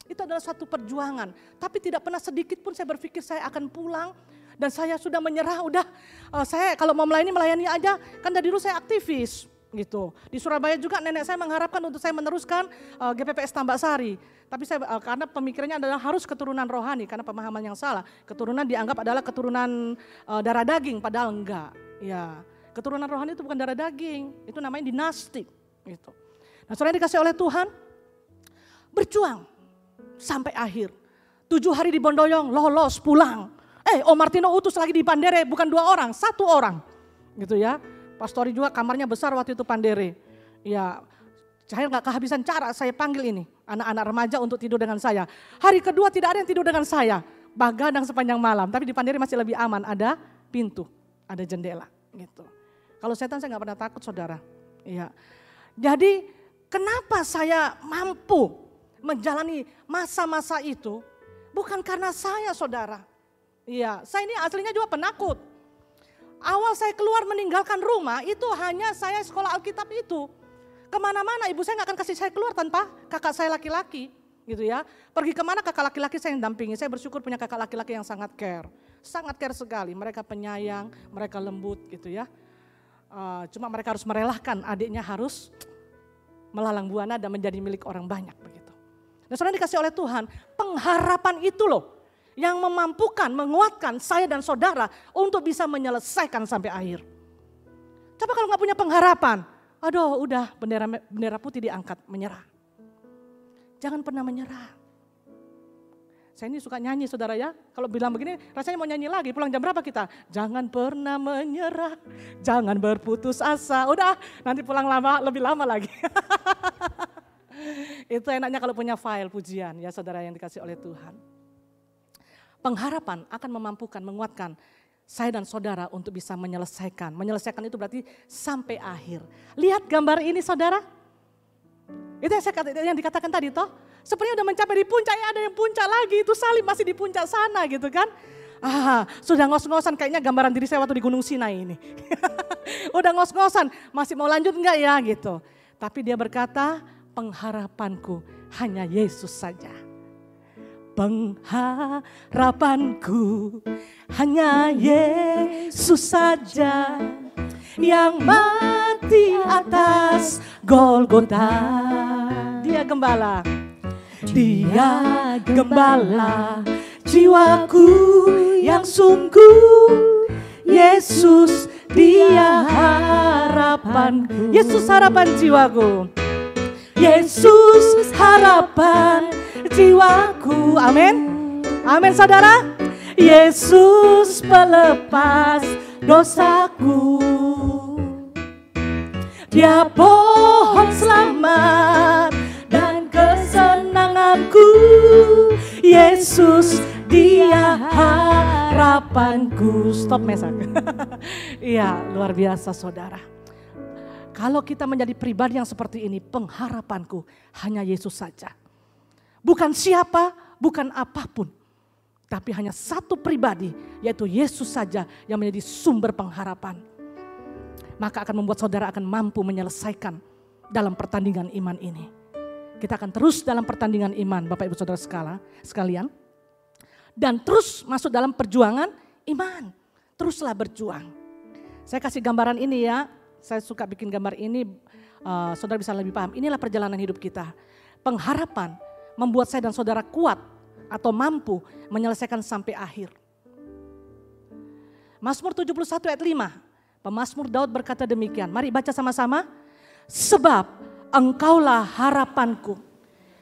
Speaker 4: Itu adalah suatu perjuangan. Tapi tidak pernah sedikit pun saya berpikir saya akan pulang. Dan saya sudah menyerah, saya kalau mau melayani aja, kan dari dulu saya aktivis gitu. Di Surabaya juga nenek saya mengharapkan untuk saya meneruskan GPPS Tambak Sari. Tapi saya karena pemikirannya adalah harus keturunan rohani, karena pemahaman yang salah. Keturunan dianggap adalah keturunan darah daging, padahal enggak. Ya, keturunan rohani itu bukan darah daging, itu namanya dinasti. Gitu. Nah saudara dikasih oleh Tuhan, berjuang sampai akhir. 7 hari di Bondoyong, lolos pulang. Om Martino utus lagi di Pandere, bukan 2 orang, 1 orang. Gitu ya. Pastori juga kamarnya besar waktu itu Pandere. Ya, saya gak kehabisan cara, saya panggil ini anak-anak remaja untuk tidur dengan saya. Hari kedua tidak ada yang tidur dengan saya. Begadang sepanjang malam, tapi di Pandere masih lebih aman, ada pintu, ada jendela gitu. Kalau setan saya gak pernah takut saudara. Iya. Jadi kenapa saya mampu menjalani masa-masa itu? Bukan karena saya saudara. Iya, saya ini aslinya juga penakut. Awal saya keluar meninggalkan rumah itu hanya saya sekolah Alkitab itu. Kemana-mana ibu saya gak akan kasih saya keluar tanpa kakak saya laki-laki gitu ya. Pergi kemana kakak laki-laki saya yang dampingi. Saya bersyukur punya kakak laki-laki yang sangat care. Sangat care sekali, mereka penyayang, mereka lembut gitu ya. Cuma mereka harus merelakan adiknya harus melalang buana dan menjadi milik orang banyak begitu. Nah saudara dikasih oleh Tuhan, pengharapan itu loh yang memampukan, menguatkan saya dan saudara untuk bisa menyelesaikan sampai akhir. Coba kalau gak punya pengharapan, aduh udah bendera putih diangkat, menyerah. Jangan pernah menyerah. Saya ini suka nyanyi saudara ya, kalau bilang begini rasanya mau nyanyi lagi, pulang jam berapa kita? Jangan pernah menyerah, jangan berputus asa, udah nanti pulang lebih lama lagi. Itu enaknya kalau punya file pujian ya saudara yang dikasih oleh Tuhan. Pengharapan akan memampukan, menguatkan saya dan saudara untuk bisa menyelesaikan. Menyelesaikan itu berarti sampai akhir. Lihat gambar ini saudara. Itu yang dikatakan tadi toh. Sepertinya udah mencapai di puncak, ya ada yang puncak lagi. Itu salib masih di puncak sana gitu kan. Sudah ngos-ngosan kayaknya gambaran diri saya waktu di Gunung Sinai ini. Udah ngos-ngosan, masih mau lanjut enggak ya gitu. Tapi dia berkata, pengharapanku hanya Yesus saja. Pengharapanku hanya Yesus saja, yang mati atas Golgota. Dia gembala, dia gembala jiwaku yang sungguh. Yesus, dia harapanku. Yesus harapan jiwaku. Yesus harapan jiwaku. Amin. Amin saudara. Yesus pelepas dosaku. Dia pohon selamat dan kesenanganku. Yesus, dia harapanku. Stop mesak. Iya, luar biasa saudara. Kalau kita menjadi pribadi yang seperti ini, pengharapanku hanya Yesus saja. Bukan siapa, bukan apapun. Tapi hanya satu pribadi, yaitu Yesus saja yang menjadi sumber pengharapan. Maka akan membuat saudara akan mampu menyelesaikan dalam pertandingan iman ini. Kita akan terus dalam pertandingan iman, Bapak Ibu Saudara sekalian. Dan terus masuk dalam perjuangan iman. Teruslah berjuang. Saya kasih gambaran ini ya. Saya suka bikin gambar ini, saudara bisa lebih paham. Inilah perjalanan hidup kita. Pengharapan membuat saya dan saudara kuat atau mampu menyelesaikan sampai akhir. Mazmur 71 ayat 5. Pemazmur Daud berkata demikian. Mari baca sama-sama. Sebab Engkaulah harapanku.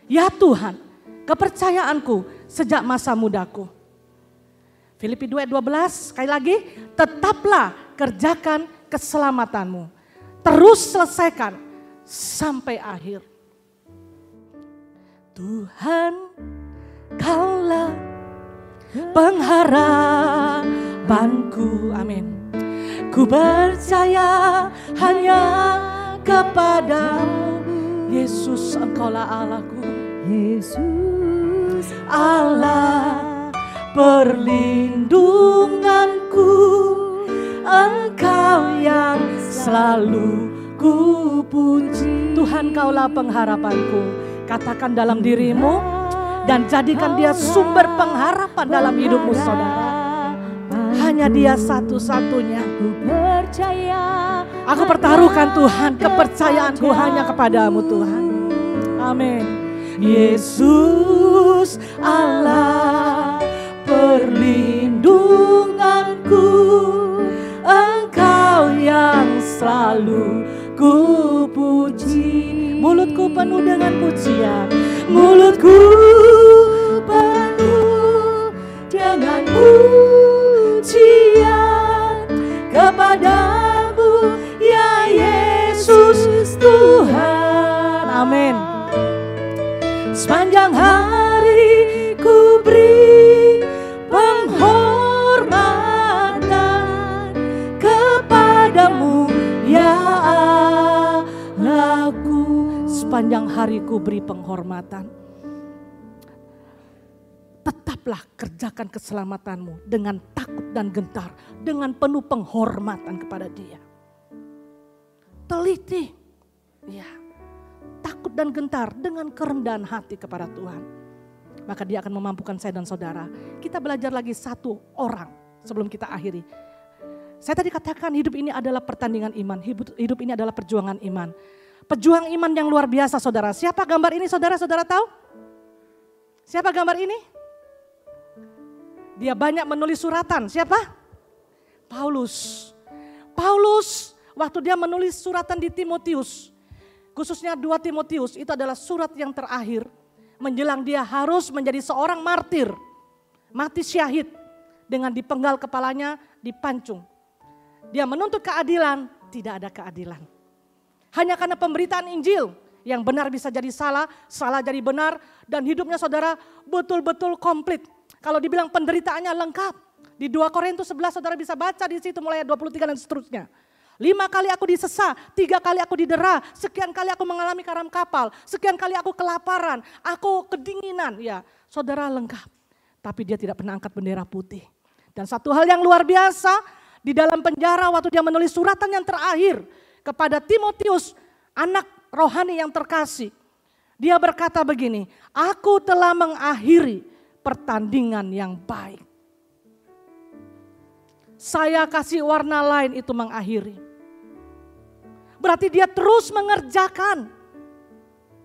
Speaker 4: Ya Tuhan, kepercayaanku sejak masa mudaku. Filipi 2 ayat 12, sekali lagi. Tetaplah kerjakan keselamatanmu. Terus selesaikan sampai akhir. Tuhan, Kaulah pengharapanku. Amin. Ku percaya hanya kepadamu. Yesus, Engkaulah Allahku.
Speaker 3: Yesus
Speaker 4: Allah perlindunganku. Engkau yang selalu ku puji. Tuhan, Kaulah pengharapanku. Katakan dalam dirimu dan jadikan dia sumber pengharapan dalam hidupmu saudara. Hanya dia satu-satunya. Aku pertaruhkan Tuhan, kepercayaanku hanya kepadamu Tuhan. Amin. Yesus Allah perlindunganku. Engkau yang selalu ku puji. Mulutku penuh dengan pujian. Mulutku penuh dengan pujian kepadamu ya Yesus Tuhan. Amin. Sepanjang hari ku beri penghormatan kepadamu ya Allahku. Sepanjang hari ku beri penghormatan. Tetaplah kerjakan keselamatanmu dengan takut dan gentar, dengan penuh penghormatan kepada Dia. Teliti, ya, takut dan gentar dengan kerendahan hati kepada Tuhan. Maka Dia akan memampukan saya dan saudara. Kita belajar lagi satu orang sebelum kita akhiri. Saya tadi katakan hidup ini adalah pertandingan iman, hidup ini adalah perjuangan iman. Pejuang iman yang luar biasa saudara. Siapa gambar ini saudara-saudara tahu? Siapa gambar ini? Dia banyak menulis suratan. Siapa? Paulus. Paulus waktu dia menulis suratan di Timotius. Khususnya 2 Timotius itu adalah surat yang terakhir. Menjelang dia harus menjadi seorang martir. Mati syahid dengan dipenggal kepalanya dipancung. Dia menuntut keadilan, tidak ada keadilan. Hanya karena pemberitaan Injil yang benar bisa jadi salah, salah jadi benar. Dan hidupnya saudara betul-betul komplit. Kalau dibilang penderitaannya lengkap. Di 2 Korintus 11 saudara bisa baca di situ mulai ayat 23 dan seterusnya. 5 kali aku disesat, 3 kali aku didera, sekian kali aku mengalami karam kapal, sekian kali aku kelaparan, aku kedinginan. Ya, saudara lengkap. Tapi dia tidak pernah angkat bendera putih. Dan satu hal yang luar biasa, di dalam penjara waktu dia menulis suratan yang terakhir kepada Timotius, anak rohani yang terkasih, dia berkata begini, aku telah mengakhiri pertandingan yang baik. Saya kasih warna lain itu mengakhiri. Berarti dia terus mengerjakan.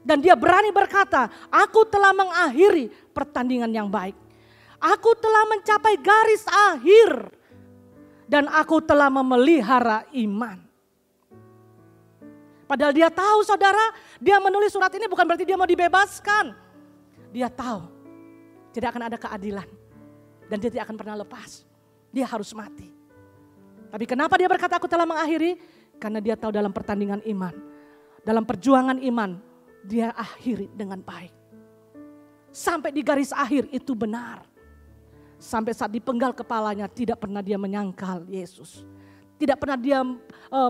Speaker 4: Dan dia berani berkata, aku telah mengakhiri pertandingan yang baik. Aku telah mencapai garis akhir. Dan aku telah memelihara iman. Padahal dia tahu saudara, dia menulis surat ini bukan berarti dia mau dibebaskan. Dia tahu tidak akan ada keadilan. Dan dia tidak akan pernah lepas. Dia harus mati. Tapi kenapa dia berkata aku telah mengakhiri? Karena dia tahu dalam pertandingan iman. Dalam perjuangan iman. Dia akhiri dengan baik. Sampai di garis akhir itu benar. Sampai saat dipenggal kepalanya tidak pernah dia menyangkal Yesus. Tidak pernah dia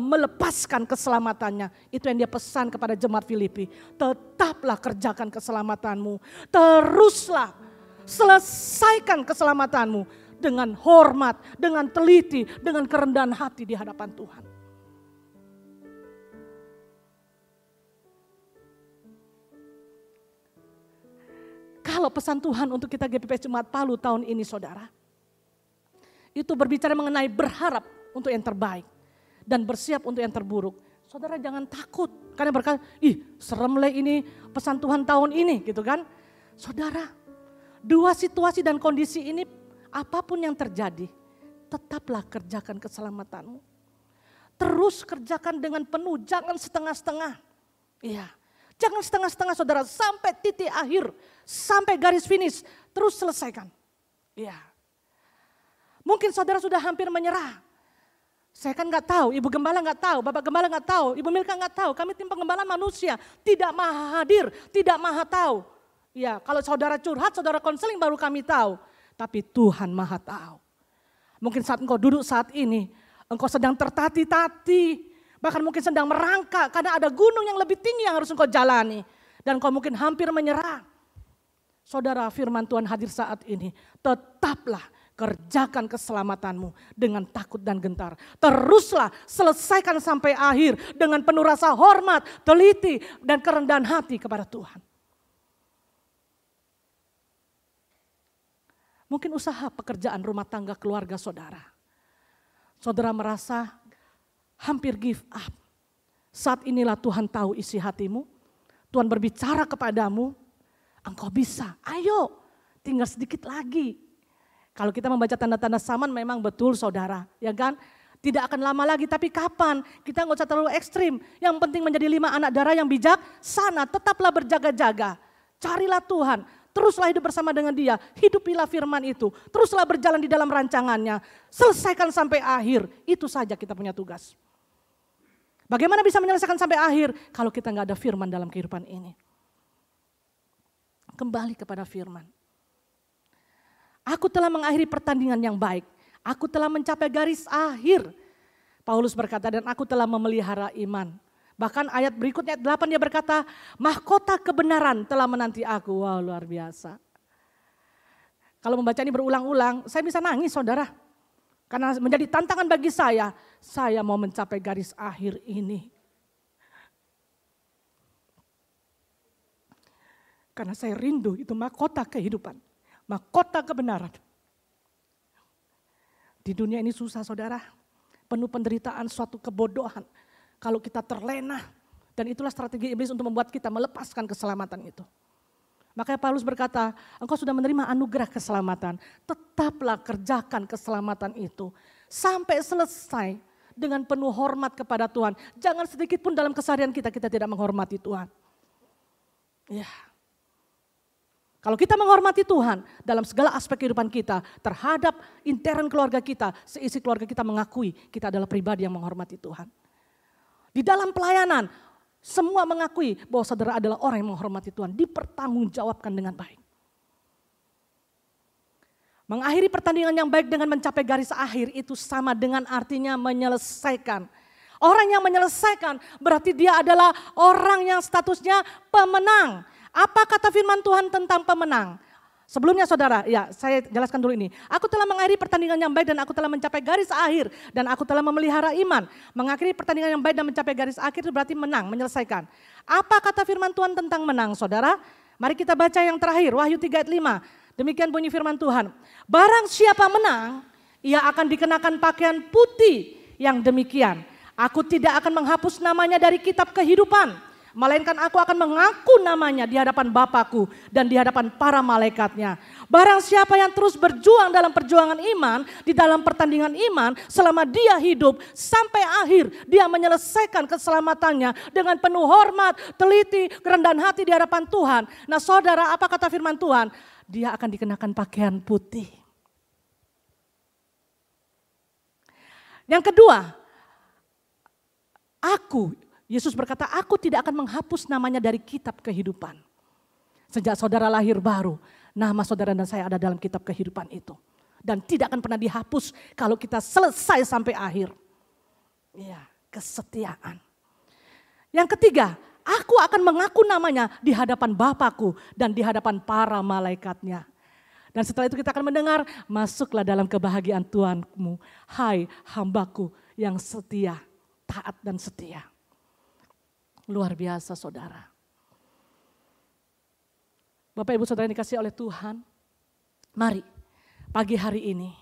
Speaker 4: melepaskan keselamatannya. Itu yang dia pesan kepada jemaat Filipi. Tetaplah kerjakan keselamatanmu. Teruslah selesaikan keselamatanmu. Dengan hormat, dengan teliti, dengan kerendahan hati di hadapan Tuhan. Kalau pesan Tuhan untuk kita GPPS Jemaat Palu tahun ini saudara. Itu berbicara mengenai berharap untuk yang terbaik. Dan bersiap untuk yang terburuk. Saudara jangan takut. Karena berkata, serem le ini pesan Tuhan tahun ini gitu kan. Saudara, dua situasi dan kondisi ini apapun yang terjadi. Tetaplah kerjakan keselamatanmu. Terus kerjakan dengan penuh, jangan setengah-setengah. Iya. Jangan setengah-setengah saudara, sampai titik akhir, sampai garis finish, terus selesaikan. Ya. Mungkin saudara sudah hampir menyerah. Saya kan nggak tahu, Ibu Gembala nggak tahu, Bapak Gembala nggak tahu, Ibu Milka nggak tahu. Kami tim pengembalaan manusia, tidak maha hadir, tidak maha tahu. Ya, kalau saudara curhat, saudara konseling baru kami tahu. Tapi Tuhan maha tahu. Mungkin saat engkau duduk saat ini, engkau sedang tertati-tati. Bahkan mungkin sedang merangkak karena ada gunung yang lebih tinggi yang harus engkau jalani. Dan engkau mungkin hampir menyerah. Saudara, firman Tuhan hadir saat ini. Tetaplah kerjakan keselamatanmu dengan takut dan gentar. Teruslah selesaikan sampai akhir dengan penuh rasa hormat, teliti dan kerendahan hati kepada Tuhan. Mungkin usaha pekerjaan rumah tangga keluarga saudara. Saudara merasa hampir give up. Saat inilah Tuhan tahu isi hatimu. Tuhan berbicara kepadamu. Engkau bisa, ayo tinggal sedikit lagi. Kalau kita membaca tanda-tanda zaman memang betul saudara. Ya kan? Tidak akan lama lagi, tapi kapan? Kita nggak usah terlalu ekstrim. Yang penting menjadi 5 anak darah yang bijaksana. Tetaplah berjaga-jaga. Carilah Tuhan. Teruslah hidup bersama dengan dia. Hidupilah firman itu. Teruslah berjalan di dalam rancangannya. Selesaikan sampai akhir. Itu saja kita punya tugas. Bagaimana bisa menyelesaikan sampai akhir kalau kita nggak ada firman dalam kehidupan ini? Kembali kepada firman. Aku telah mengakhiri pertandingan yang baik. Aku telah mencapai garis akhir. Paulus berkata, dan aku telah memelihara iman. Bahkan ayat berikutnya, ayat 8 dia berkata, mahkota kebenaran telah menanti aku. Wow, luar biasa. Kalau membaca ini berulang-ulang, saya bisa nangis saudara. Karena menjadi tantangan bagi saya mau mencapai garis akhir ini. Karena saya rindu itu mahkota kehidupan, mahkota kebenaran. Di dunia ini susah saudara, penuh penderitaan, suatu kebodohan. Kalau kita terlena, dan itulah strategi iblis untuk membuat kita melepaskan keselamatan itu. Makanya Paulus berkata, engkau sudah menerima anugerah keselamatan. Tetaplah kerjakan keselamatan itu. Sampai selesai dengan penuh hormat kepada Tuhan. Jangan sedikit pun dalam keseharian kita tidak menghormati Tuhan. Ya. Kalau kita menghormati Tuhan dalam segala aspek kehidupan kita. Terhadap intern keluarga kita. Seisi keluarga kita mengakui kita adalah pribadi yang menghormati Tuhan. Di dalam pelayanan. Semua mengakui bahwa saudara adalah orang yang menghormati Tuhan. Dipertanggungjawabkan dengan baik. Mengakhiri pertandingan yang baik dengan mencapai garis akhir itu sama dengan artinya menyelesaikan. Orang yang menyelesaikan berarti dia adalah orang yang statusnya pemenang. Apa kata firman Tuhan tentang pemenang? Sebelumnya saudara, ya saya jelaskan dulu ini. Aku telah mengakhiri pertandingan yang baik dan aku telah mencapai garis akhir. Dan aku telah memelihara iman. Mengakhiri pertandingan yang baik dan mencapai garis akhir itu berarti menang, menyelesaikan. Apa kata firman Tuhan tentang menang saudara? Mari kita baca yang terakhir, Wahyu 3 ayat 5. Demikian bunyi firman Tuhan. Barang siapa menang, ia akan dikenakan pakaian putih yang demikian. Aku tidak akan menghapus namanya dari kitab kehidupan. Melainkan aku akan mengaku namanya di hadapan Bapakku dan di hadapan para malaikatnya. Barang siapa yang terus berjuang dalam perjuangan iman, di dalam pertandingan iman, selama dia hidup sampai akhir, dia menyelesaikan keselamatannya dengan penuh hormat, teliti, kerendahan hati di hadapan Tuhan. Nah saudara, apa kata firman Tuhan? Dia akan dikenakan pakaian putih. Yang kedua, Yesus berkata, aku tidak akan menghapus namanya dari kitab kehidupan. Sejak saudara lahir baru, nama saudara dan saya ada dalam kitab kehidupan itu. Dan tidak akan pernah dihapus kalau kita selesai sampai akhir. Ya, kesetiaan. Yang ketiga, aku akan mengaku namanya di hadapan Bapakku dan di hadapan para malaikatnya. Dan setelah itu kita akan mendengar, masuklah dalam kebahagiaan Tuhanmu, hai hambaku yang setia, taat dan setia. Luar biasa saudara. Bapak ibu saudara yang dikasihi oleh Tuhan. Mari pagi hari ini.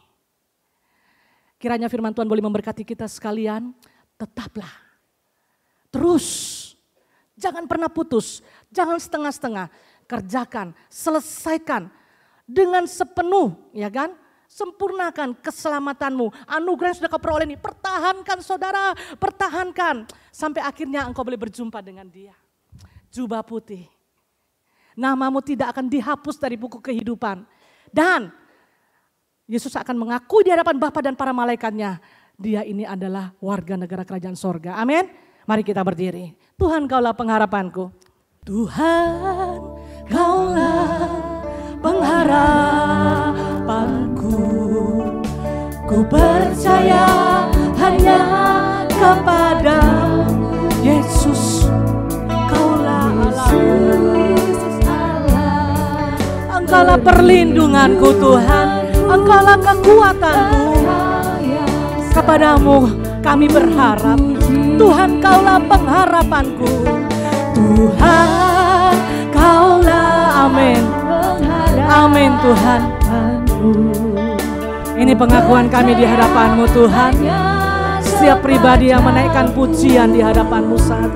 Speaker 4: Kiranya firman Tuhan boleh memberkati kita sekalian. Tetaplah. Terus. Jangan pernah putus. Jangan setengah-setengah. Kerjakan. Selesaikan. Dengan sepenuh. Ya kan? Sempurnakan keselamatanmu. Anugerah yang sudah kau peroleh ini. Pertahankan saudara. Pertahankan. Sampai akhirnya engkau boleh berjumpa dengan dia. Jubah putih. Namamu tidak akan dihapus dari buku kehidupan. Dan Yesus akan mengakui di hadapan Bapa dan para malaikatnya. Dia ini adalah warga negara kerajaan sorga. Amin. Mari kita berdiri. Tuhan kaulah pengharapanku. Tuhan kaulah pengharapanku. Ku percaya hanya kepada Yesus. Kaulah Allah. Engkaulah perlindunganku Tuhan. Engkaulah kekuatanku. Kepadamu kami berharap. Tuhan kaulah pengharapanku. Tuhan kaulah, amin. Amin Tuhan. Ini pengakuan kami di hadapan-Mu Tuhan. Setiap pribadi yang menaikkan pujian di hadapan-Mu saat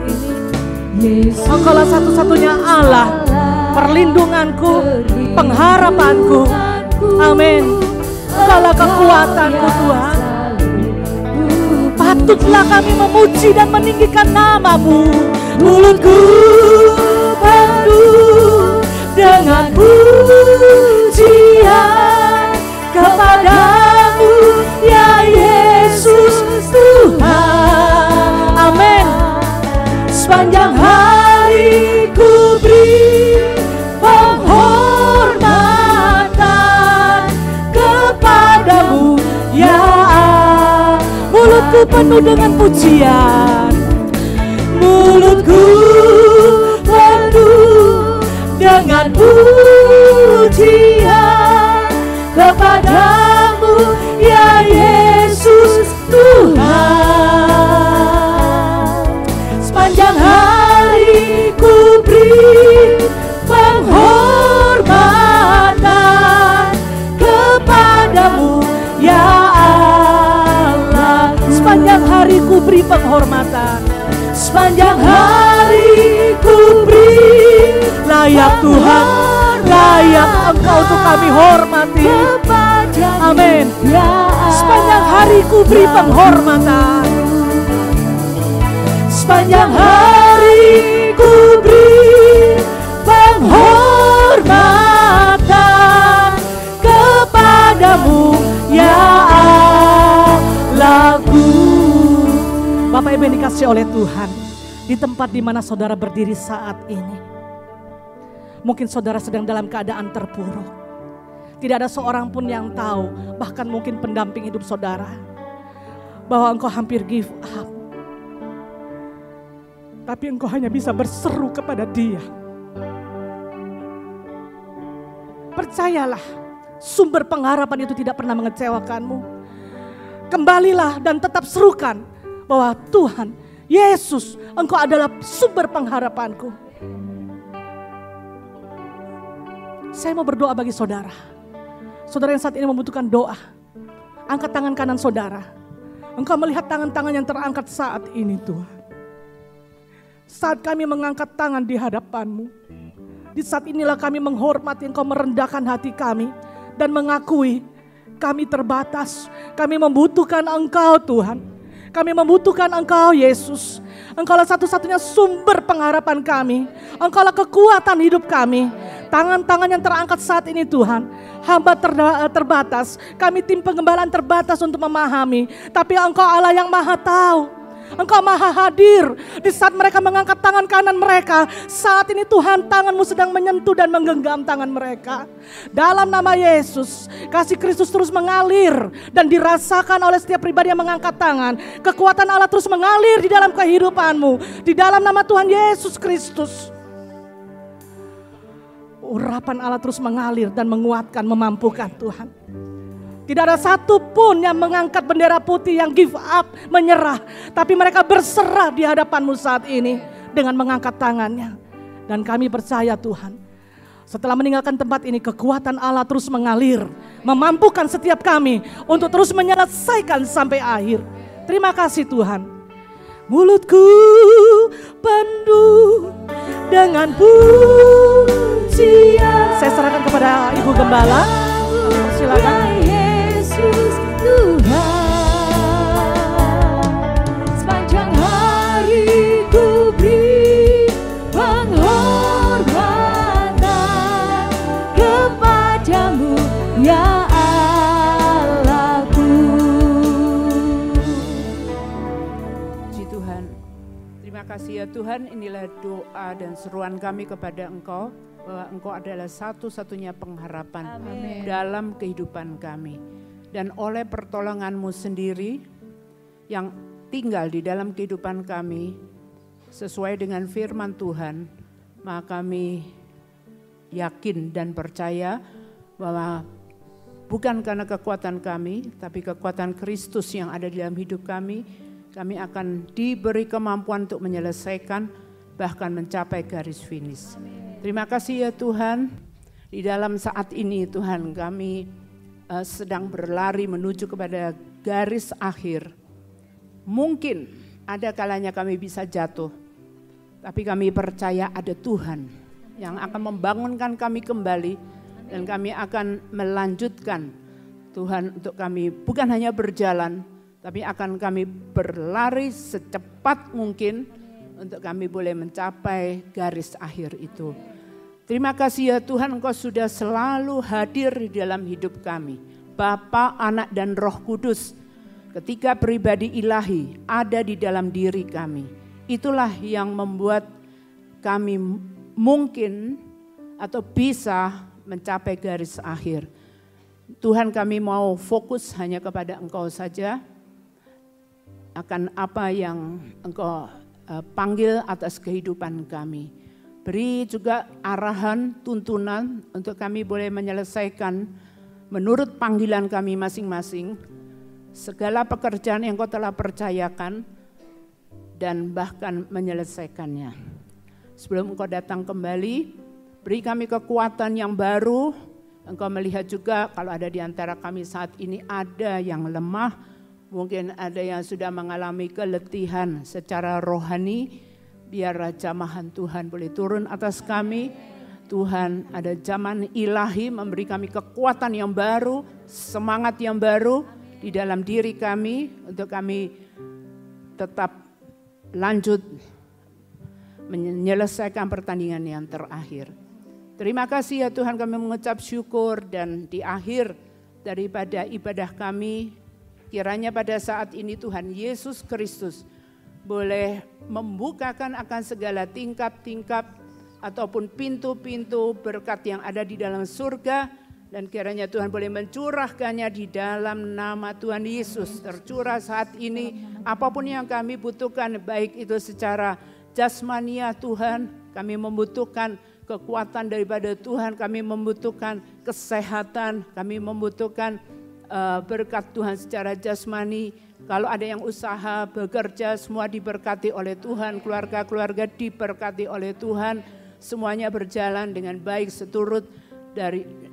Speaker 4: ini. Engkaulah satu-satunya Allah, perlindunganku, pengharapanku. Amin. Engkaulah kekuatanku Tuhan. Patutlah kami memuji dan meninggikan nama-Mu. Mulutku penuh dengan pujian kepadamu ya Yesus Tuhan. Amin. Sepanjang hari ku beri penghormatan kepadamu ya Allah. Mulutku penuh dengan pujian. Mulutku penuh dengan pujian kepadamu ya Yesus Tuhan. Sepanjang hari ku beri penghormatan kepadamu ya Allah. Sepanjang hari ku beri penghormatan. Sepanjang hari ku beri, layak Tuhan, layak Engkau untuk kami hormati. Amin. Sepanjang hari ku beri penghormatan. Sepanjang hari ku beri penghormatan kepadamu ya Allahku. Bapak Ibu yang dikasihi oleh Tuhan, di tempat di mana saudara berdiri saat ini, mungkin saudara sedang dalam keadaan terpuruk. Tidak ada seorang pun yang tahu, bahkan mungkin pendamping hidup saudara, bahwa engkau hampir give up. Tapi engkau hanya bisa berseru kepada Dia. Percayalah, sumber pengharapan itu tidak pernah mengecewakanmu. Kembalilah dan tetap serukan bahwa Tuhan Yesus, Engkau adalah sumber pengharapanku. Saya mau berdoa bagi saudara. Saudara yang saat ini membutuhkan doa. Angkat tangan kanan saudara. Engkau melihat tangan-tangan yang terangkat saat ini Tuhan. Saat kami mengangkat tangan di hadapan-Mu, di saat inilah kami menghormati Engkau, merendahkan hati kami dan mengakui kami terbatas. Kami membutuhkan Engkau Tuhan. Kami membutuhkan Engkau Yesus. Engkaulah satu-satunya sumber pengharapan kami. Engkaulah kekuatan hidup kami. Tangan-tangan yang terangkat saat ini Tuhan, hamba terbatas. Kami tim pengembalaan terbatas untuk memahami. Tapi Engkau Allah yang maha tahu. Engkau maha hadir di saat mereka mengangkat tangan kanan mereka. Saat ini Tuhan, tangan-Mu sedang menyentuh dan menggenggam tangan mereka. Dalam nama Yesus, kasih Kristus terus mengalir dan dirasakan oleh setiap pribadi yang mengangkat tangan. Kekuatan Allah terus mengalir di dalam kehidupan-Mu. Di dalam nama Tuhan Yesus Kristus. Urapan Allah terus mengalir dan menguatkan, memampukan Tuhan. Tidak ada satupun yang mengangkat bendera putih yang give up, menyerah. Tapi mereka berserah di hadapan-Mu saat ini dengan mengangkat tangannya. Dan kami percaya Tuhan, setelah meninggalkan tempat ini kekuatan Allah terus mengalir. Memampukan setiap kami untuk terus menyelesaikan sampai akhir. Terima kasih Tuhan. Mulutku penuh dengan pujian. Saya serahkan kepada Ibu Gembala. Silakan.
Speaker 3: Yesus Tuhan, sepanjang hari ku beri penghormatan kepadamu ya Allahku.
Speaker 5: Puji Tuhan, terima kasih ya Tuhan. Inilah doa dan seruan kami kepada Engkau, bahwa Engkau adalah satu-satunya pengharapan dalam kehidupan kami. Dan oleh pertolongan-Mu sendiri yang tinggal di dalam kehidupan kami, sesuai dengan firman Tuhan, maka kami yakin dan percaya bahwa bukan karena kekuatan kami, tapi kekuatan Kristus yang ada di dalam hidup kami akan diberi kemampuan untuk menyelesaikan, bahkan mencapai garis finish. Terima kasih ya Tuhan, di dalam saat ini Tuhan kami sedang berlari menuju kepada garis akhir. Mungkin ada kalanya kami bisa jatuh, tapi kami percaya ada Tuhan yang akan membangunkan kami kembali dan kami akan melanjutkan Tuhan untuk kami bukan hanya berjalan, tapi akan kami berlari secepat mungkin untuk kami boleh mencapai garis akhir itu. Terima kasih ya Tuhan, Engkau sudah selalu hadir di dalam hidup kami. Bapa, Anak dan Roh Kudus, ketiga pribadi ilahi ada di dalam diri kami. Itulah yang membuat kami mungkin atau bisa mencapai garis akhir. Tuhan, kami mau fokus hanya kepada Engkau saja, akan apa yang Engkau panggil atas kehidupan kami. Beri juga arahan, tuntunan untuk kami boleh menyelesaikan menurut panggilan kami masing-masing segala pekerjaan yang Engkau telah percayakan dan bahkan menyelesaikannya. Sebelum Engkau datang kembali, beri kami kekuatan yang baru. Engkau melihat juga kalau ada di antara kami saat ini ada yang lemah, mungkin ada yang sudah mengalami keletihan secara rohani. Biar jamahan Tuhan boleh turun atas kami. Tuhan, ada zaman ilahi memberi kami kekuatan yang baru, semangat yang baru di dalam diri kami untuk kami tetap lanjut menyelesaikan pertandingan yang terakhir. Terima kasih ya Tuhan, kami mengucap syukur dan di akhir daripada ibadah kami, kiranya pada saat ini Tuhan Yesus Kristus boleh membukakan akan segala tingkap-tingkap ataupun pintu-pintu berkat yang ada di dalam surga. Dan kiranya Tuhan boleh mencurahkannya di dalam nama Tuhan Yesus. Tercurah saat ini apapun yang kami butuhkan, baik itu secara jasmania Tuhan. Kami membutuhkan kekuatan daripada Tuhan, kami membutuhkan kesehatan, kami membutuhkan berkat Tuhan secara jasmani. Kalau ada yang usaha, bekerja, semua diberkati oleh Tuhan, keluarga-keluarga diberkati oleh Tuhan, semuanya berjalan dengan baik seturut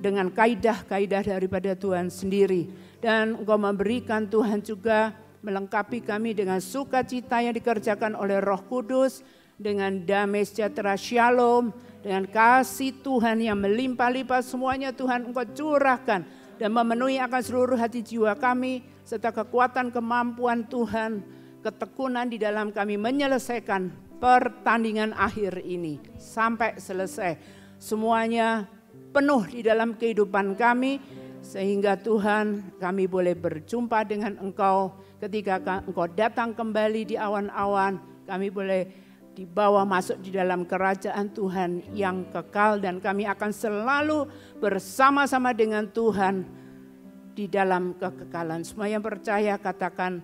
Speaker 5: dengan kaidah-kaidah daripada Tuhan sendiri. Dan Engkau memberikan Tuhan juga melengkapi kami dengan sukacita yang dikerjakan oleh Roh Kudus, dengan damai sejahtera shalom, dengan kasih Tuhan yang melimpah-limpah, semuanya Tuhan Engkau curahkan dan memenuhi akan seluruh hati jiwa kami, serta kekuatan kemampuan Tuhan, ketekunan di dalam kami menyelesaikan pertandingan akhir ini sampai selesai. Semuanya penuh di dalam kehidupan kami, sehingga Tuhan kami boleh berjumpa dengan Engkau ketika Engkau datang kembali di awan-awan, kami boleh dibawa masuk di dalam kerajaan Tuhan yang kekal, dan kami akan selalu bersama-sama dengan Tuhan di dalam kekekalan. Semua yang percaya katakan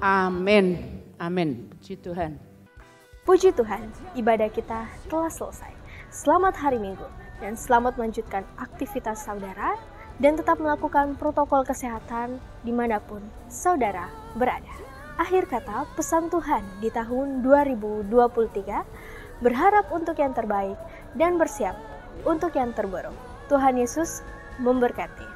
Speaker 5: amin. Amin. Puji Tuhan.
Speaker 1: Puji Tuhan, ibadah kita telah selesai. Selamat hari Minggu dan selamat melanjutkan aktivitas saudara dan tetap melakukan protokol kesehatan dimanapun saudara berada. Akhir kata pesan Tuhan di tahun 2023, berharap untuk yang terbaik dan bersiap untuk yang terburuk. Tuhan Yesus memberkati.